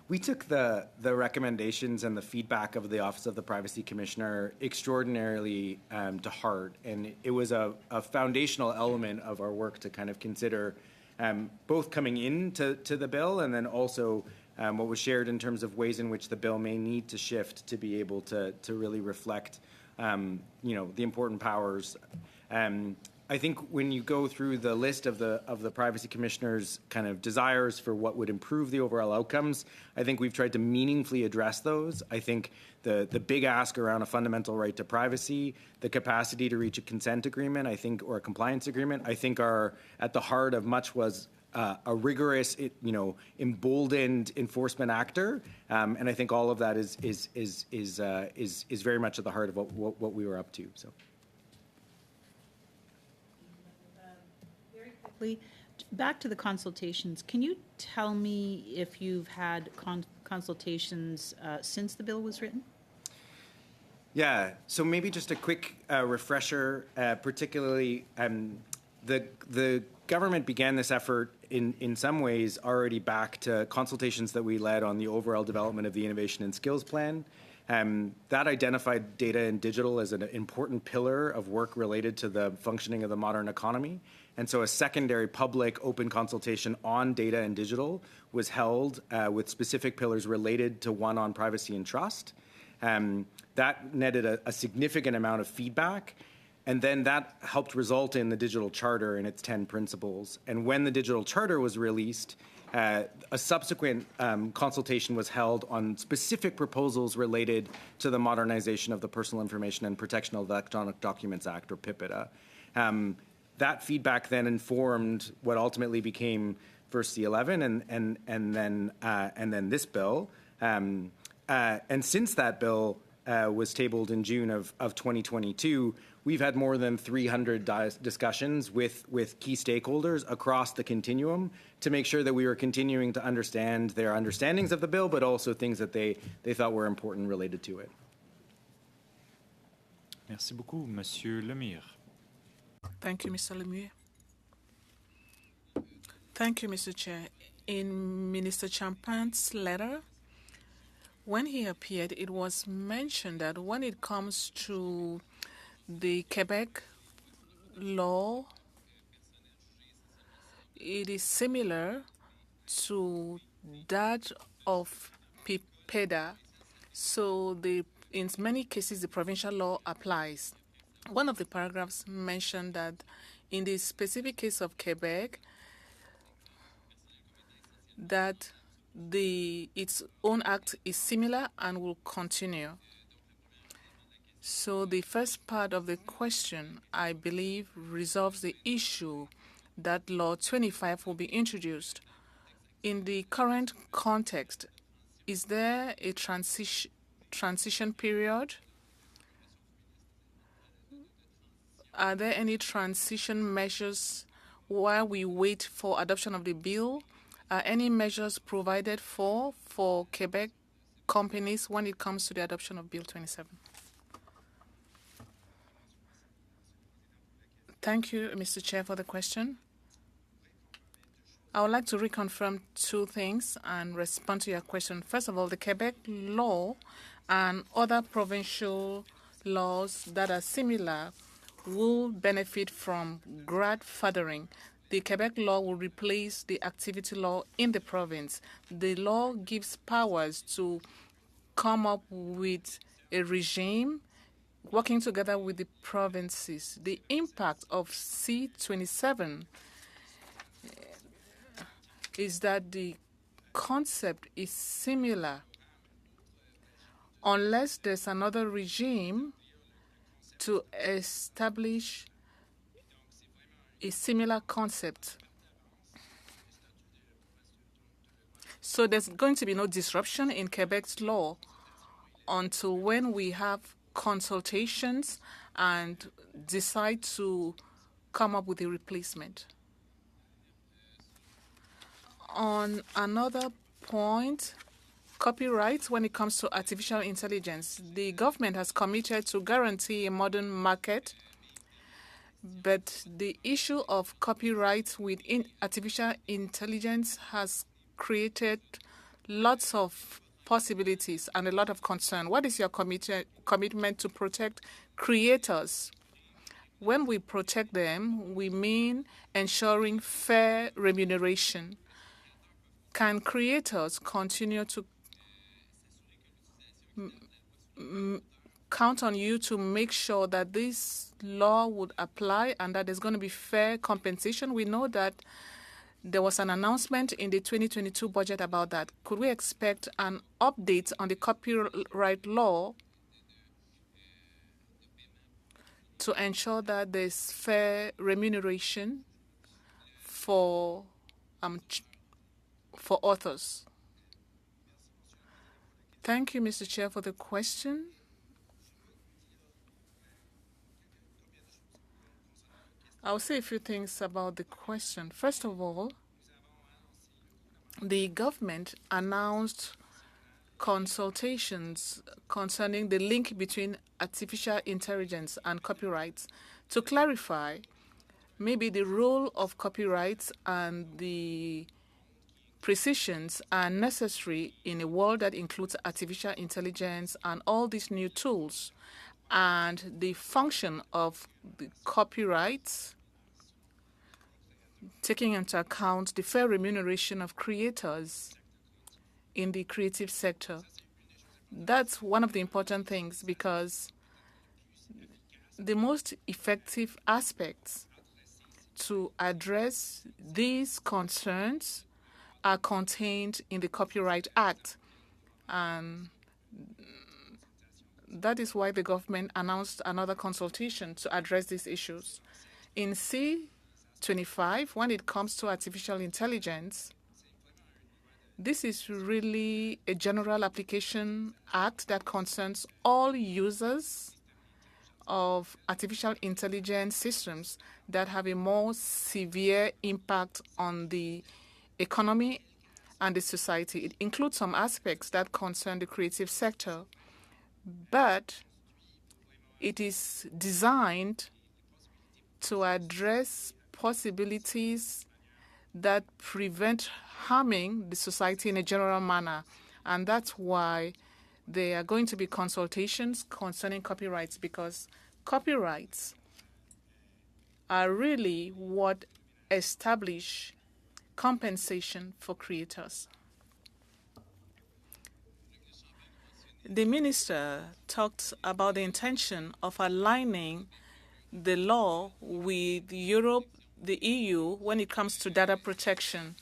Speaker 4: We took the recommendations and the feedback of the Office of the Privacy Commissioner extraordinarily to heart, and it was a foundational element of our work to kind of consider both coming into the bill and then also what was shared in terms of ways in which the bill may need to shift to be able to really reflect the important powers. I think when you go through the list of the privacy commissioner's kind of desires for what would improve the overall outcomes, I think we've tried to meaningfully address those. I think the big ask around a fundamental right to privacy, the capacity to reach a consent agreement, I think, or a compliance agreement, I think are at the heart of much was a rigorous, emboldened enforcement actor, and I think all of that is very much at the heart of what we were up to. So.
Speaker 6: Very quickly, back to the consultations. Can you tell me if you've had consultations since the bill was written?
Speaker 4: Yeah. So maybe just a quick refresher, particularly the government began this effort in some ways already back to consultations that we led on the overall development of the Innovation and Skills Plan. That identified data and digital as an important pillar of work related to the functioning of the modern economy. And so a secondary public open consultation on data and digital was held with specific pillars related to one on privacy and trust. That netted a significant amount of feedback. And then that helped result in the Digital Charter and its 10 principles. And when the Digital Charter was released, a subsequent consultation was held on specific proposals related to the modernization of the Personal Information and Protection of Electronic Documents Act, or PIPEDA. That feedback then informed what ultimately became first the 11 and then this bill. And since that bill was tabled in June of 2022, we've had more than 300 discussions with key stakeholders across the continuum to make sure that we were continuing to understand their understandings of the bill, but also things that they thought were important related to it.
Speaker 1: Merci beaucoup, Monsieur Lemire.
Speaker 2: Thank you, Mr. Lemieux. Thank you, Mr. Chair. In Minister Champagne's letter, when he appeared, it was mentioned that when it comes to the Quebec law, it is similar to that of PIPEDA. So in many cases, the provincial law applies. One of the paragraphs mentioned that in the specific case of Quebec, that its own act is similar and will continue. So the first part of the question, I believe, resolves the issue that Law 25 will be introduced. In the current context, is there a transition period? Are there any transition measures while we wait for adoption of the bill? Are any measures provided for Quebec companies when it comes to the adoption of Bill 27? Thank you, Mr. Chair, for the question. I would like to reconfirm two things and respond to your question. First of all, the Quebec law and other provincial laws that are similar will benefit from grandfathering. The Quebec law will replace the activity law in the province. The law gives powers to come up with a regime working together with the provinces. The impact of C-27 is that the concept is similar. Unless there's another regime to establish a similar concept. So there's going to be no disruption in Quebec's law until when we have consultations and decide to come up with a replacement. On another point, copyright when it comes to artificial intelligence. The government has committed to guarantee a modern market, but the issue of copyright with artificial intelligence has created lots of possibilities and a lot of concern. What is your commitment to protect creators? When we protect them, we mean ensuring fair remuneration. Can creators continue to count on you to make sure that this law would apply and that there's going to be fair compensation. We know that there was an announcement in the 2022 budget about that. Could we expect an update on the copyright law to ensure that there's fair remuneration for authors? Thank you, Mr. Chair, for the question. I'll say a few things about the question. First of all, the government announced consultations concerning the link between artificial intelligence and copyrights to clarify maybe the role of copyrights and the precisions are necessary in a world that includes artificial intelligence and all these new tools, and the function of the copyrights, taking into account the fair remuneration of creators in the creative sector. That's one of the important things, because the most effective aspects to address these concerns are contained in the Copyright Act. And that is why the government announced another consultation to address these issues. In C25, when it comes to artificial intelligence, this is really a general application act that concerns all users of artificial intelligence systems that have a more severe impact on the economy and the society. It includes some aspects that concern the creative sector, but it is designed to address possibilities that prevent harming the society in a general manner. And that's why there are going to be consultations concerning copyrights, because copyrights are really what establish compensation for creators. The minister talked about the intention of aligning the law with Europe, the EU, when it comes to data protection.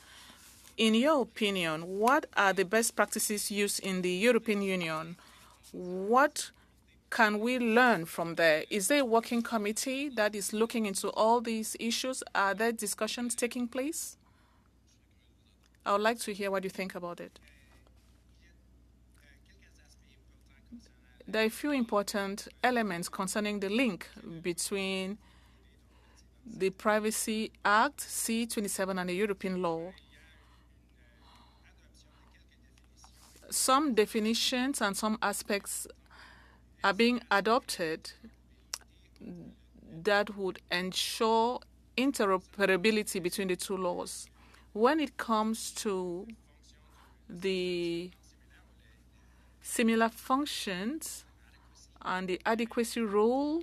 Speaker 2: In your opinion, what are the best practices used in the European Union? What can we learn from there? Is there a working committee that is looking into all these issues? Are there discussions taking place? I would like to hear what you think about it. There are a few important elements concerning the link between the Privacy Act, C27, and the European law. Some definitions and some aspects are being adopted that would ensure interoperability between the two laws. When it comes to the similar functions and the adequacy role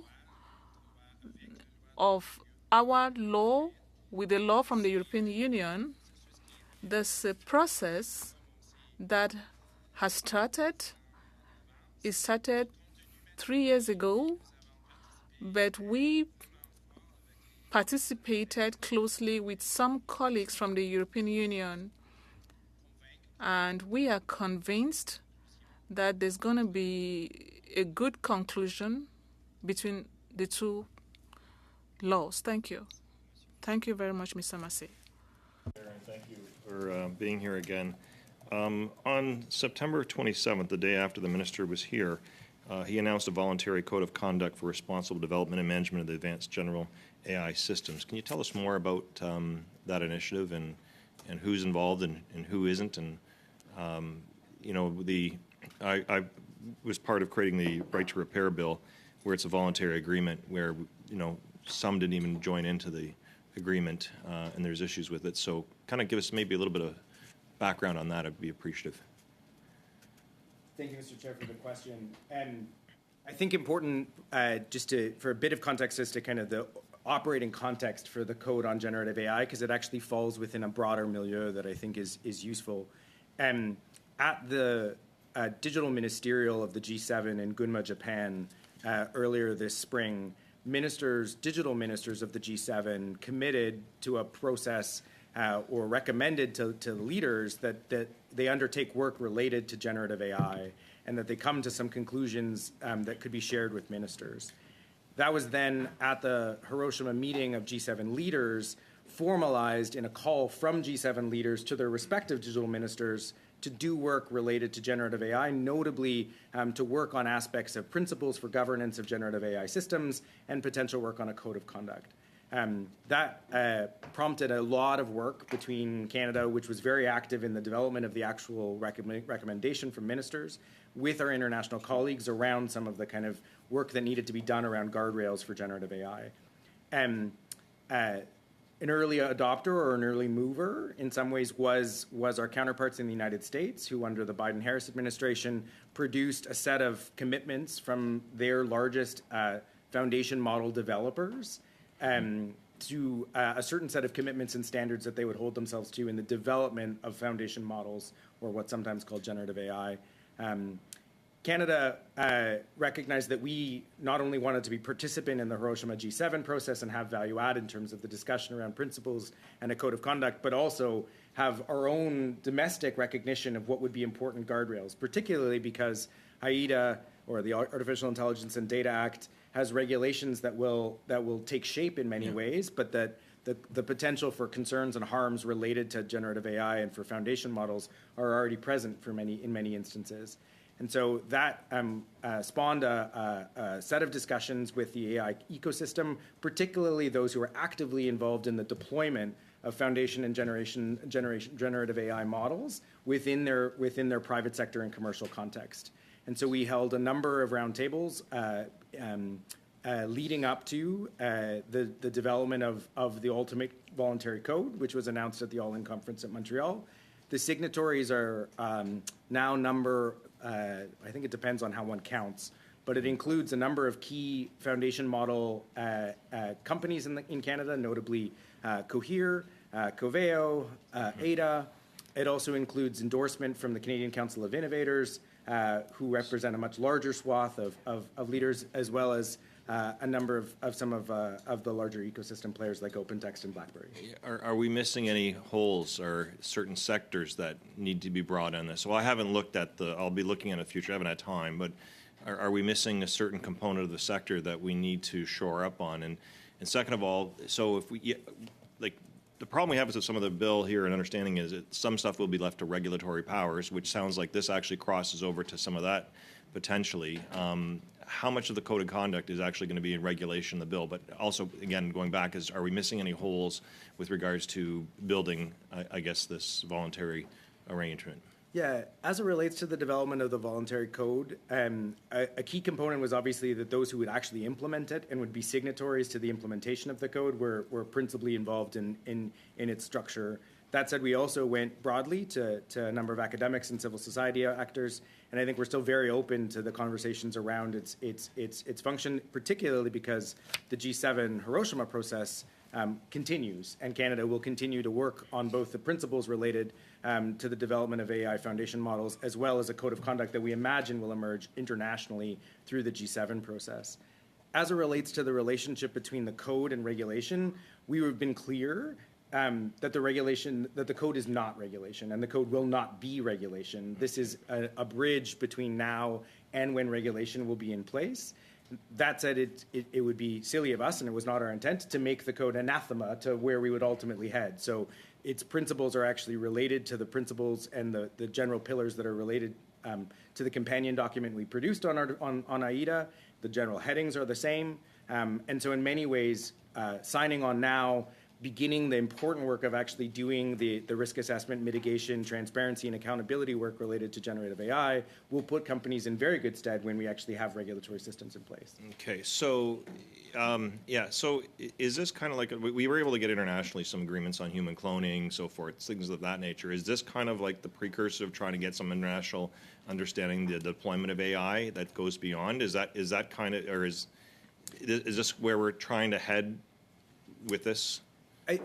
Speaker 2: of our law with the law from the European Union, there's a process that has started. It started 3 years ago, but we participated closely with some colleagues from the European Union, and we are convinced that there's going to be a good conclusion between the two laws. Thank you. Thank you very much, Mr. Massey.
Speaker 9: Thank you for being here again. On September 27th, the day after the minister was here, he announced a voluntary code of conduct for responsible development and management of the advanced general AI systems. Can you tell us more about that initiative and who's involved and who isn't? And you know, I was part of creating the right to repair bill, where it's a voluntary agreement where, you know, some didn't even join into the agreement, and there's issues with it. So kind of give us maybe a little bit of background on that. I'd be appreciative.
Speaker 4: Thank you, Mr. Chair, for the question. And I think important for a bit of context as to kind of the operating context for the code on generative AI, because it actually falls within a broader milieu that I think is useful. At the digital ministerial of the G7 in Gunma, Japan, earlier this spring, digital ministers of the G7 committed to a process or recommended to leaders that they undertake work related to generative AI and that they come to some conclusions that could be shared with ministers. That was then at the Hiroshima meeting of G7 leaders formalized in a call from G7 leaders to their respective digital ministers to do work related to generative AI, notably to work on aspects of principles for governance of generative AI systems and potential work on a code of conduct. That prompted a lot of work between Canada, which was very active in the development of the actual recommendation from ministers, with our international colleagues around some of the kind of work that needed to be done around guardrails for generative AI. An early adopter or an early mover in some ways was our counterparts in the United States, who under the Biden-Harris administration produced a set of commitments from their largest foundation model developers to a certain set of commitments and standards that they would hold themselves to in the development of foundation models, or what's sometimes called generative AI. Canada recognized that we not only wanted to be participant in the Hiroshima G7 process and have value add in terms of the discussion around principles and a code of conduct, but also have our own domestic recognition of what would be important guardrails, particularly because IDA, or the Artificial Intelligence and Data Act, has regulations that will take shape in many ways, but that the potential for concerns and harms related to generative AI and for foundation models are already present in many instances. And so that spawned a set of discussions with the AI ecosystem, particularly those who are actively involved in the deployment of foundation and generative AI models within their private sector and commercial context. And so we held a number of roundtables leading up to the development of the ultimate voluntary code, which was announced at the All-In Conference at Montreal. The signatories are now I think it depends on how one counts, but it includes a number of key foundation model companies in Canada, notably Cohere, Coveo, Ada. It also includes endorsement from the Canadian Council of Innovators, who represent a much larger swath of leaders, as well as a number of some of the larger ecosystem players like OpenText and BlackBerry.
Speaker 9: Are we missing any holes or certain sectors that need to be brought in this? Well, I haven't looked at I'll be looking at it in the future, I haven't had time, but are we missing a certain component of the sector that we need to shore up on? And second of all, so if we, the problem we have with some of the bill here and understanding is that some stuff will be left to regulatory powers, which sounds like this actually crosses over to some of that potentially. How much of the code of conduct is actually going to be in regulation in the bill? But also, again, going back, are we missing any holes with regards to building, I guess, this voluntary arrangement?
Speaker 4: Yeah, as it relates to the development of the voluntary code, a key component was obviously that those who would actually implement it and would be signatories to the implementation of the code were principally involved in its structure. That said, we also went broadly to a number of academics and civil society actors, and I think we're still very open to the conversations around its function, particularly because the G7 Hiroshima process continues, and Canada will continue to work on both the principles related to the development of AI foundation models, as well as a code of conduct that we imagine will emerge internationally through the G7 process. As it relates to the relationship between the code and regulation, we have been clear that the code is not regulation, and the code will not be regulation. This is a bridge between now and when regulation will be in place. That said, it would be silly of us, and it was not our intent, to make the code anathema to where we would ultimately head. So its principles are actually related to the principles and the general pillars that are related to the companion document we produced on AIDA. The general headings are the same. And so in many ways, signing on now, beginning the important work of actually doing the risk assessment, mitigation, transparency, and accountability work related to generative AI will put companies in very good stead when we actually have regulatory systems in place.
Speaker 9: Okay, so so is this kind of like, we were able to get internationally some agreements on human cloning, so forth, things of that nature. Is this kind of like the precursor of trying to get some international understanding the deployment of AI that goes beyond? Is that kind of, or is this where we're trying to head with this?
Speaker 4: I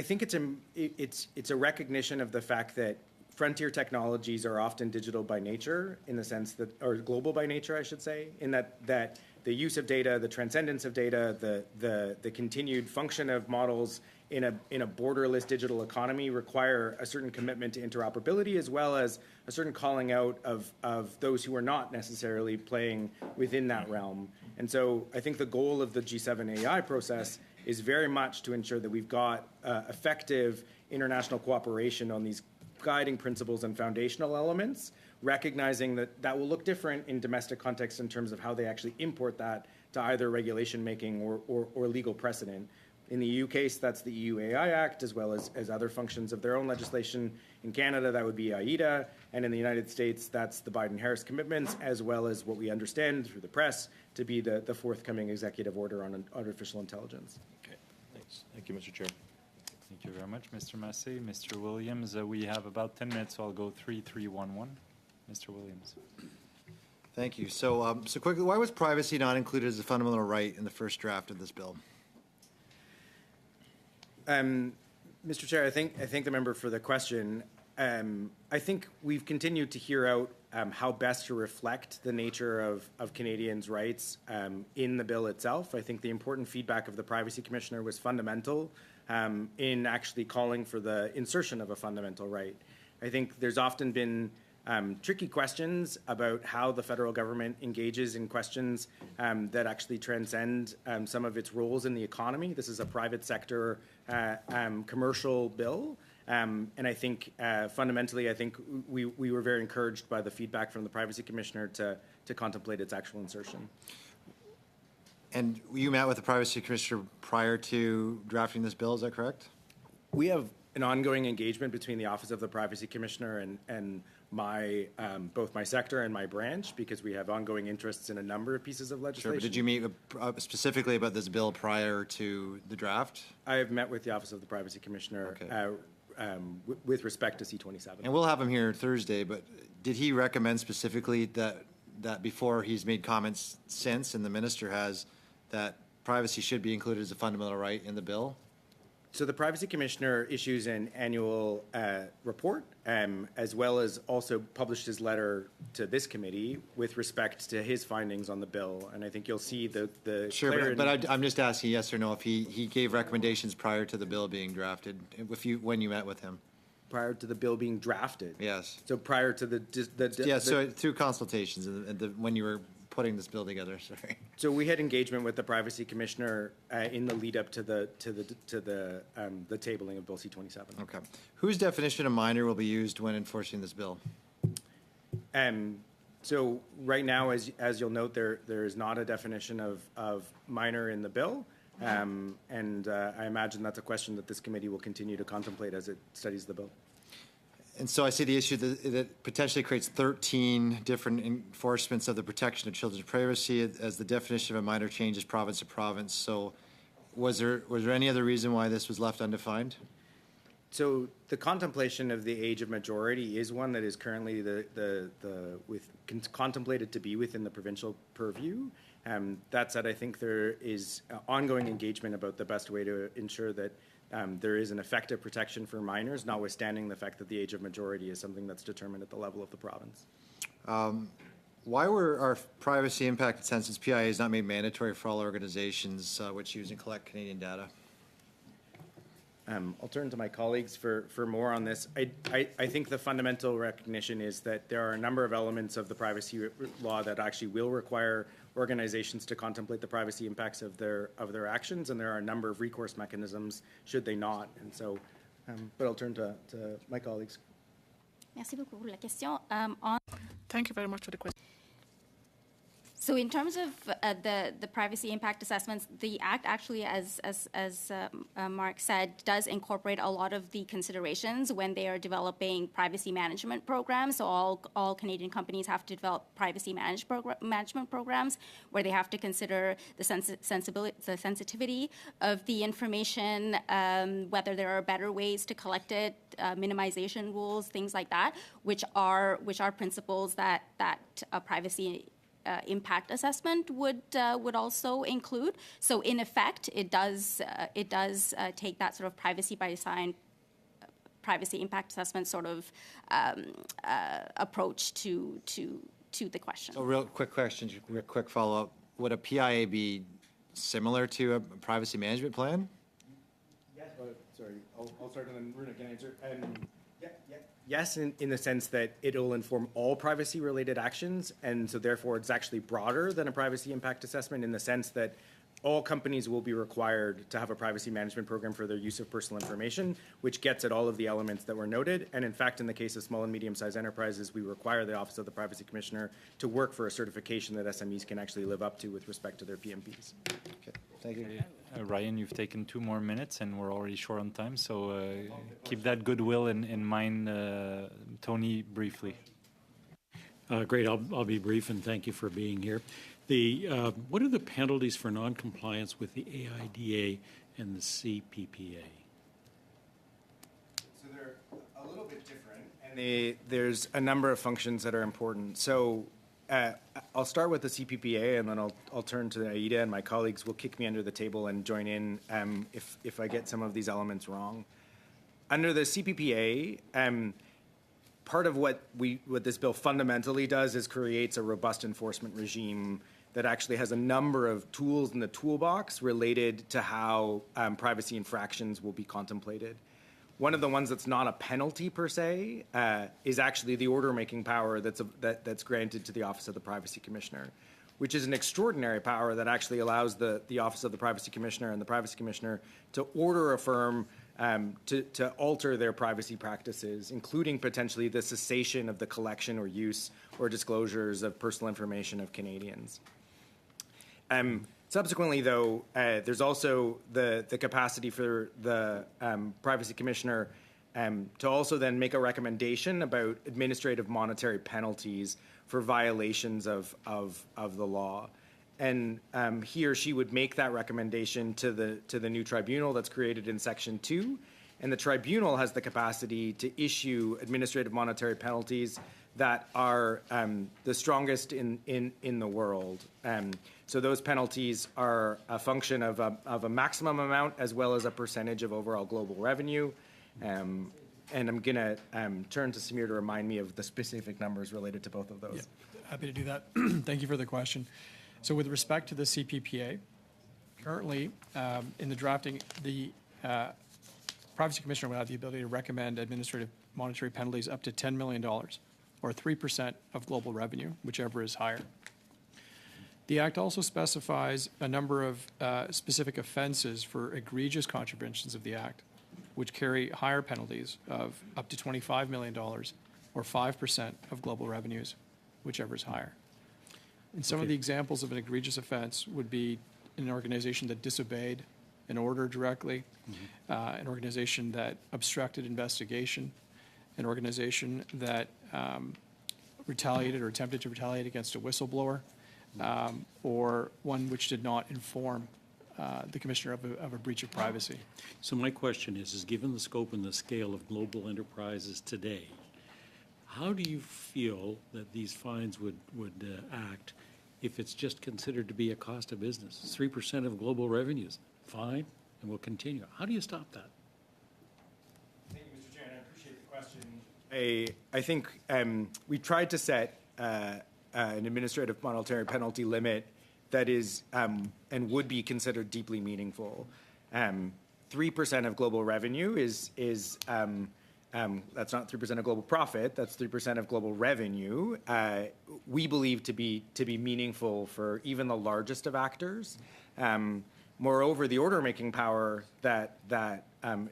Speaker 4: think it's a recognition of the fact that frontier technologies are often digital by nature, in the sense that, or global by nature, I should say, in that the use of data, the transcendence of data, the continued function of models in a borderless digital economy require a certain commitment to interoperability, as well as a certain calling out of those who are not necessarily playing within that realm. And so I think the goal of the G7 AI process is very much to ensure that we've got effective international cooperation on these guiding principles and foundational elements, recognizing that that will look different in domestic contexts in terms of how they actually import that to either regulation making or legal precedent. In the EU case, that's the EU AI Act, as well as other functions of their own legislation. In Canada, that would be AIDA, and in the United States, that's the Biden-Harris commitments, as well as what we understand through the press to be the forthcoming executive order on artificial intelligence.
Speaker 9: Okay, thanks. Thank you, Mr. Chair.
Speaker 1: Thank you very much, Mr. Massey. Mr. Williams, we have about 10 minutes, so I'll go 3-3-1-1. Mr. Williams.
Speaker 12: Thank you. So quickly, why was privacy not included as a fundamental right in the first draft of this bill?
Speaker 4: Mr. Chair, I thank the member for the question. I think we've continued to hear out how best to reflect the nature of Canadians' rights in the bill itself. I think the important feedback of the Privacy Commissioner was fundamental in actually calling for the insertion of a fundamental right. I think there's often been tricky questions about how the federal government engages in questions that actually transcend some of its roles in the economy. This is a private sector commercial bill. And I think fundamentally, I think we were very encouraged by the feedback from the Privacy Commissioner to contemplate its actual insertion.
Speaker 12: And you met with the Privacy Commissioner prior to drafting this bill, is that correct?
Speaker 4: We have an ongoing engagement between the Office of the Privacy Commissioner and my both my sector and my branch, because we have ongoing interests in a number of pieces of legislation.
Speaker 12: Sure, but did you meet specifically about this bill prior to the draft?
Speaker 4: I have met with the Office of the Privacy Commissioner with respect to C-27.
Speaker 12: And we'll have him here Thursday, but did he recommend specifically that before he's made comments since, and the minister has, that privacy should be included as a fundamental right in the bill?
Speaker 4: So the Privacy Commissioner issues an annual report, as well as also published his letter to this committee with respect to his findings on the bill. And I think you'll see the
Speaker 12: sure, but I'm just asking yes or no if he gave recommendations prior to the bill being drafted, when you met with him.
Speaker 4: Prior to the bill being drafted?
Speaker 12: Yes.
Speaker 4: So prior to
Speaker 12: so through consultations and when you were putting this bill together, sorry.
Speaker 4: So we had engagement with the Privacy Commissioner in the lead up to the tabling of Bill C-27.
Speaker 12: Okay. Whose definition of minor will be used when enforcing this bill?
Speaker 4: So right now, as you'll note, there is not a definition of minor in the bill, and I imagine that's a question that this committee will continue to contemplate as it studies the bill.
Speaker 12: And so I see the issue that potentially creates 13 different enforcements of the protection of children's privacy as the definition of a minor changes province to province. So was there any other reason why this was left undefined?
Speaker 4: So the contemplation of the age of majority is one that is currently contemplated to be within the provincial purview. That said, I think there is ongoing engagement about the best way to ensure that there is an effective protection for minors, notwithstanding the fact that the age of majority is something that's determined at the level of the province.
Speaker 12: Why were our privacy impact assessments, PIAs, not made mandatory for all organizations which use and collect Canadian data?
Speaker 4: I'll turn to my colleagues for more on this. I think the fundamental recognition is that there are a number of elements of the privacy law that actually will require organizations to contemplate the privacy impacts of their actions, and there are a number of recourse mechanisms should they not. And so, but I'll turn to my colleagues.
Speaker 14: Merci beaucoup pour la question.
Speaker 2: Thank you very much for the question.
Speaker 14: So in terms of the privacy impact assessments, the Act actually, as Mark said, does incorporate a lot of the considerations when they are developing privacy management programs. So all Canadian companies have to develop privacy management programs where they have to consider the sensitivity of the information, whether there are better ways to collect it, minimization rules, things like that, which are principles that a privacy impact assessment would also include. So in effect, it does take that sort of privacy by design privacy impact assessment sort of approach to the question.
Speaker 12: So real quick question, real quick follow-up. Would a PIA be similar to a privacy management plan?
Speaker 4: Yes. Sorry, I'll start and then Runa can answer. Yes, in the sense that it'll inform all privacy-related actions, and so therefore it's actually broader than a privacy impact assessment in the sense that all companies will be required to have a privacy management program for their use of personal information, which gets at all of the elements that were noted. And in fact, in the case of small and medium-sized enterprises, we require the Office of the Privacy Commissioner to work for a certification that SMEs can actually live up to with respect to their PMPs.
Speaker 12: Okay, thank you.
Speaker 1: Ryan, you've taken 2 more minutes, and we're already short on time, so keep that goodwill in mind. Tony, briefly.
Speaker 15: Great, I'll be brief, and thank you for being here. What are the penalties for non-compliance with the AIDA and the CPPA?
Speaker 4: So they're a little bit different, and there's a number of functions that are important. So I'll start with the CPPA, and then I'll turn to AIDA, and my colleagues will kick me under the table and join in if I get some of these elements wrong. Under the CPPA, part of what this bill fundamentally does is creates a robust enforcement regime that actually has a number of tools in the toolbox related to how privacy infractions will be contemplated. One of the ones that's not a penalty per se is actually the order-making power that's granted to the Office of the Privacy Commissioner, which is an extraordinary power that actually allows the Office of the Privacy Commissioner and the Privacy Commissioner to order a firm to alter their privacy practices, including potentially the cessation of the collection or use or disclosures of personal information of Canadians. Subsequently, though, there's also the capacity for the Privacy Commissioner to also then make a recommendation about administrative monetary penalties for violations of the law. And he or she would make that recommendation to the new tribunal that's created in Section 2. And the tribunal has the capacity to issue administrative monetary penalties that are the strongest in the world. So those penalties are a function of a maximum amount as well as a percentage of overall global revenue. And I'm going to turn to Samir to remind me of the specific numbers related to both of those.
Speaker 16: Yeah, happy to do that. Thank you for the question. So with respect to the CPPA, currently in the drafting, the Privacy Commissioner would have the ability to recommend administrative monetary penalties up to $10 million or 3% of global revenue, whichever is higher. The Act also specifies a number of specific offenses for egregious contraventions of the Act, which carry higher penalties of up to $25 million or 5% of global revenues, whichever is higher. And some of the examples of an egregious offense would be an organization that disobeyed an order directly, an organization that obstructed investigation, an organization that retaliated or attempted to retaliate against a whistleblower, or one which did not inform the commissioner of a breach of privacy.
Speaker 15: So my question is given the scope and the scale of global enterprises today, how do you feel that these fines would act if it's just considered to be a cost of business? 3% of global revenues, fine, and we'll continue. How do you stop that?
Speaker 4: Thank you, Mr. Chair, and I appreciate the question. I think we tried to set an administrative monetary penalty limit that is and would be considered deeply meaningful. 3% of global revenue is that's not 3% of global profit. That's 3% of global revenue. We believe to be meaningful for even the largest of actors. Moreover, the order-making power that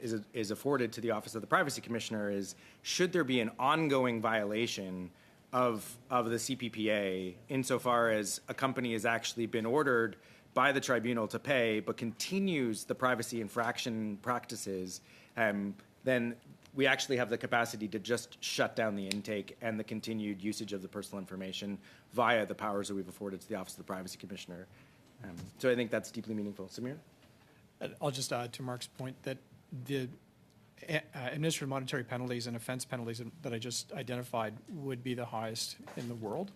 Speaker 4: is afforded to the Office of the Privacy Commissioner is, should there be an ongoing violation of the CPPA, insofar as a company has actually been ordered by the tribunal to pay, but continues the privacy infraction practices, then we actually have the capacity to just shut down the intake and the continued usage of the personal information via the powers that we've afforded to the Office of the Privacy Commissioner. So I think that's deeply meaningful. Samir?
Speaker 16: I'll just add to Mark's point that the administrative monetary penalties and offense penalties that I just identified would be the highest in the world.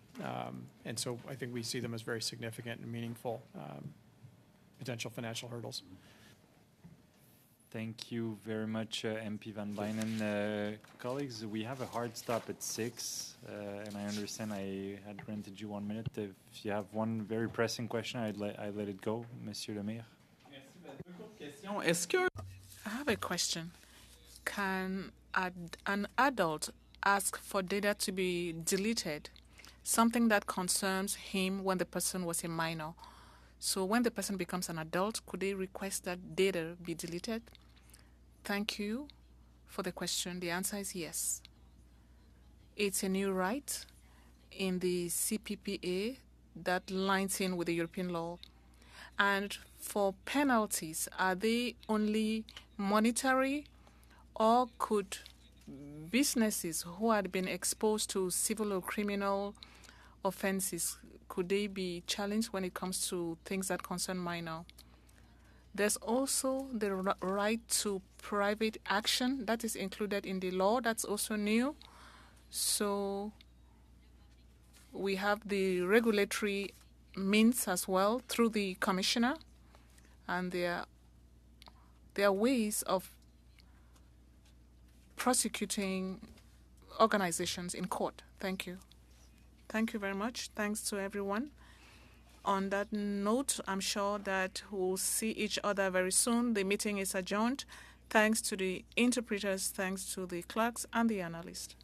Speaker 16: And so I think we see them as very significant and meaningful potential financial hurdles.
Speaker 1: Thank you very much, MP Van Bynen. Colleagues, we have a hard stop at 6, and I understand I had granted you 1 minute. If you have one very pressing question, I'd let it go, Monsieur le Maire.
Speaker 2: I have a question. Can an adult ask for data to be deleted? Something that concerns him when the person was a minor. So when the person becomes an adult, could they request that data be deleted? Thank you for the question. The answer is yes. It's a new right in the CPPA that lines in with the European law. And for penalties, are they only monetary, or could businesses who had been exposed to civil or criminal offenses, could they be challenged when it comes to things that concern minor? There's also the right to private action that is included in the law. That's also new. So we have the regulatory means as well through the commissioner, and there are ways of prosecuting organizations in court. Thank you. Thank you very much. Thanks to everyone. On that note, I'm sure that we'll see each other very soon. The meeting is adjourned. Thanks to the interpreters, thanks to the clerks and the analysts.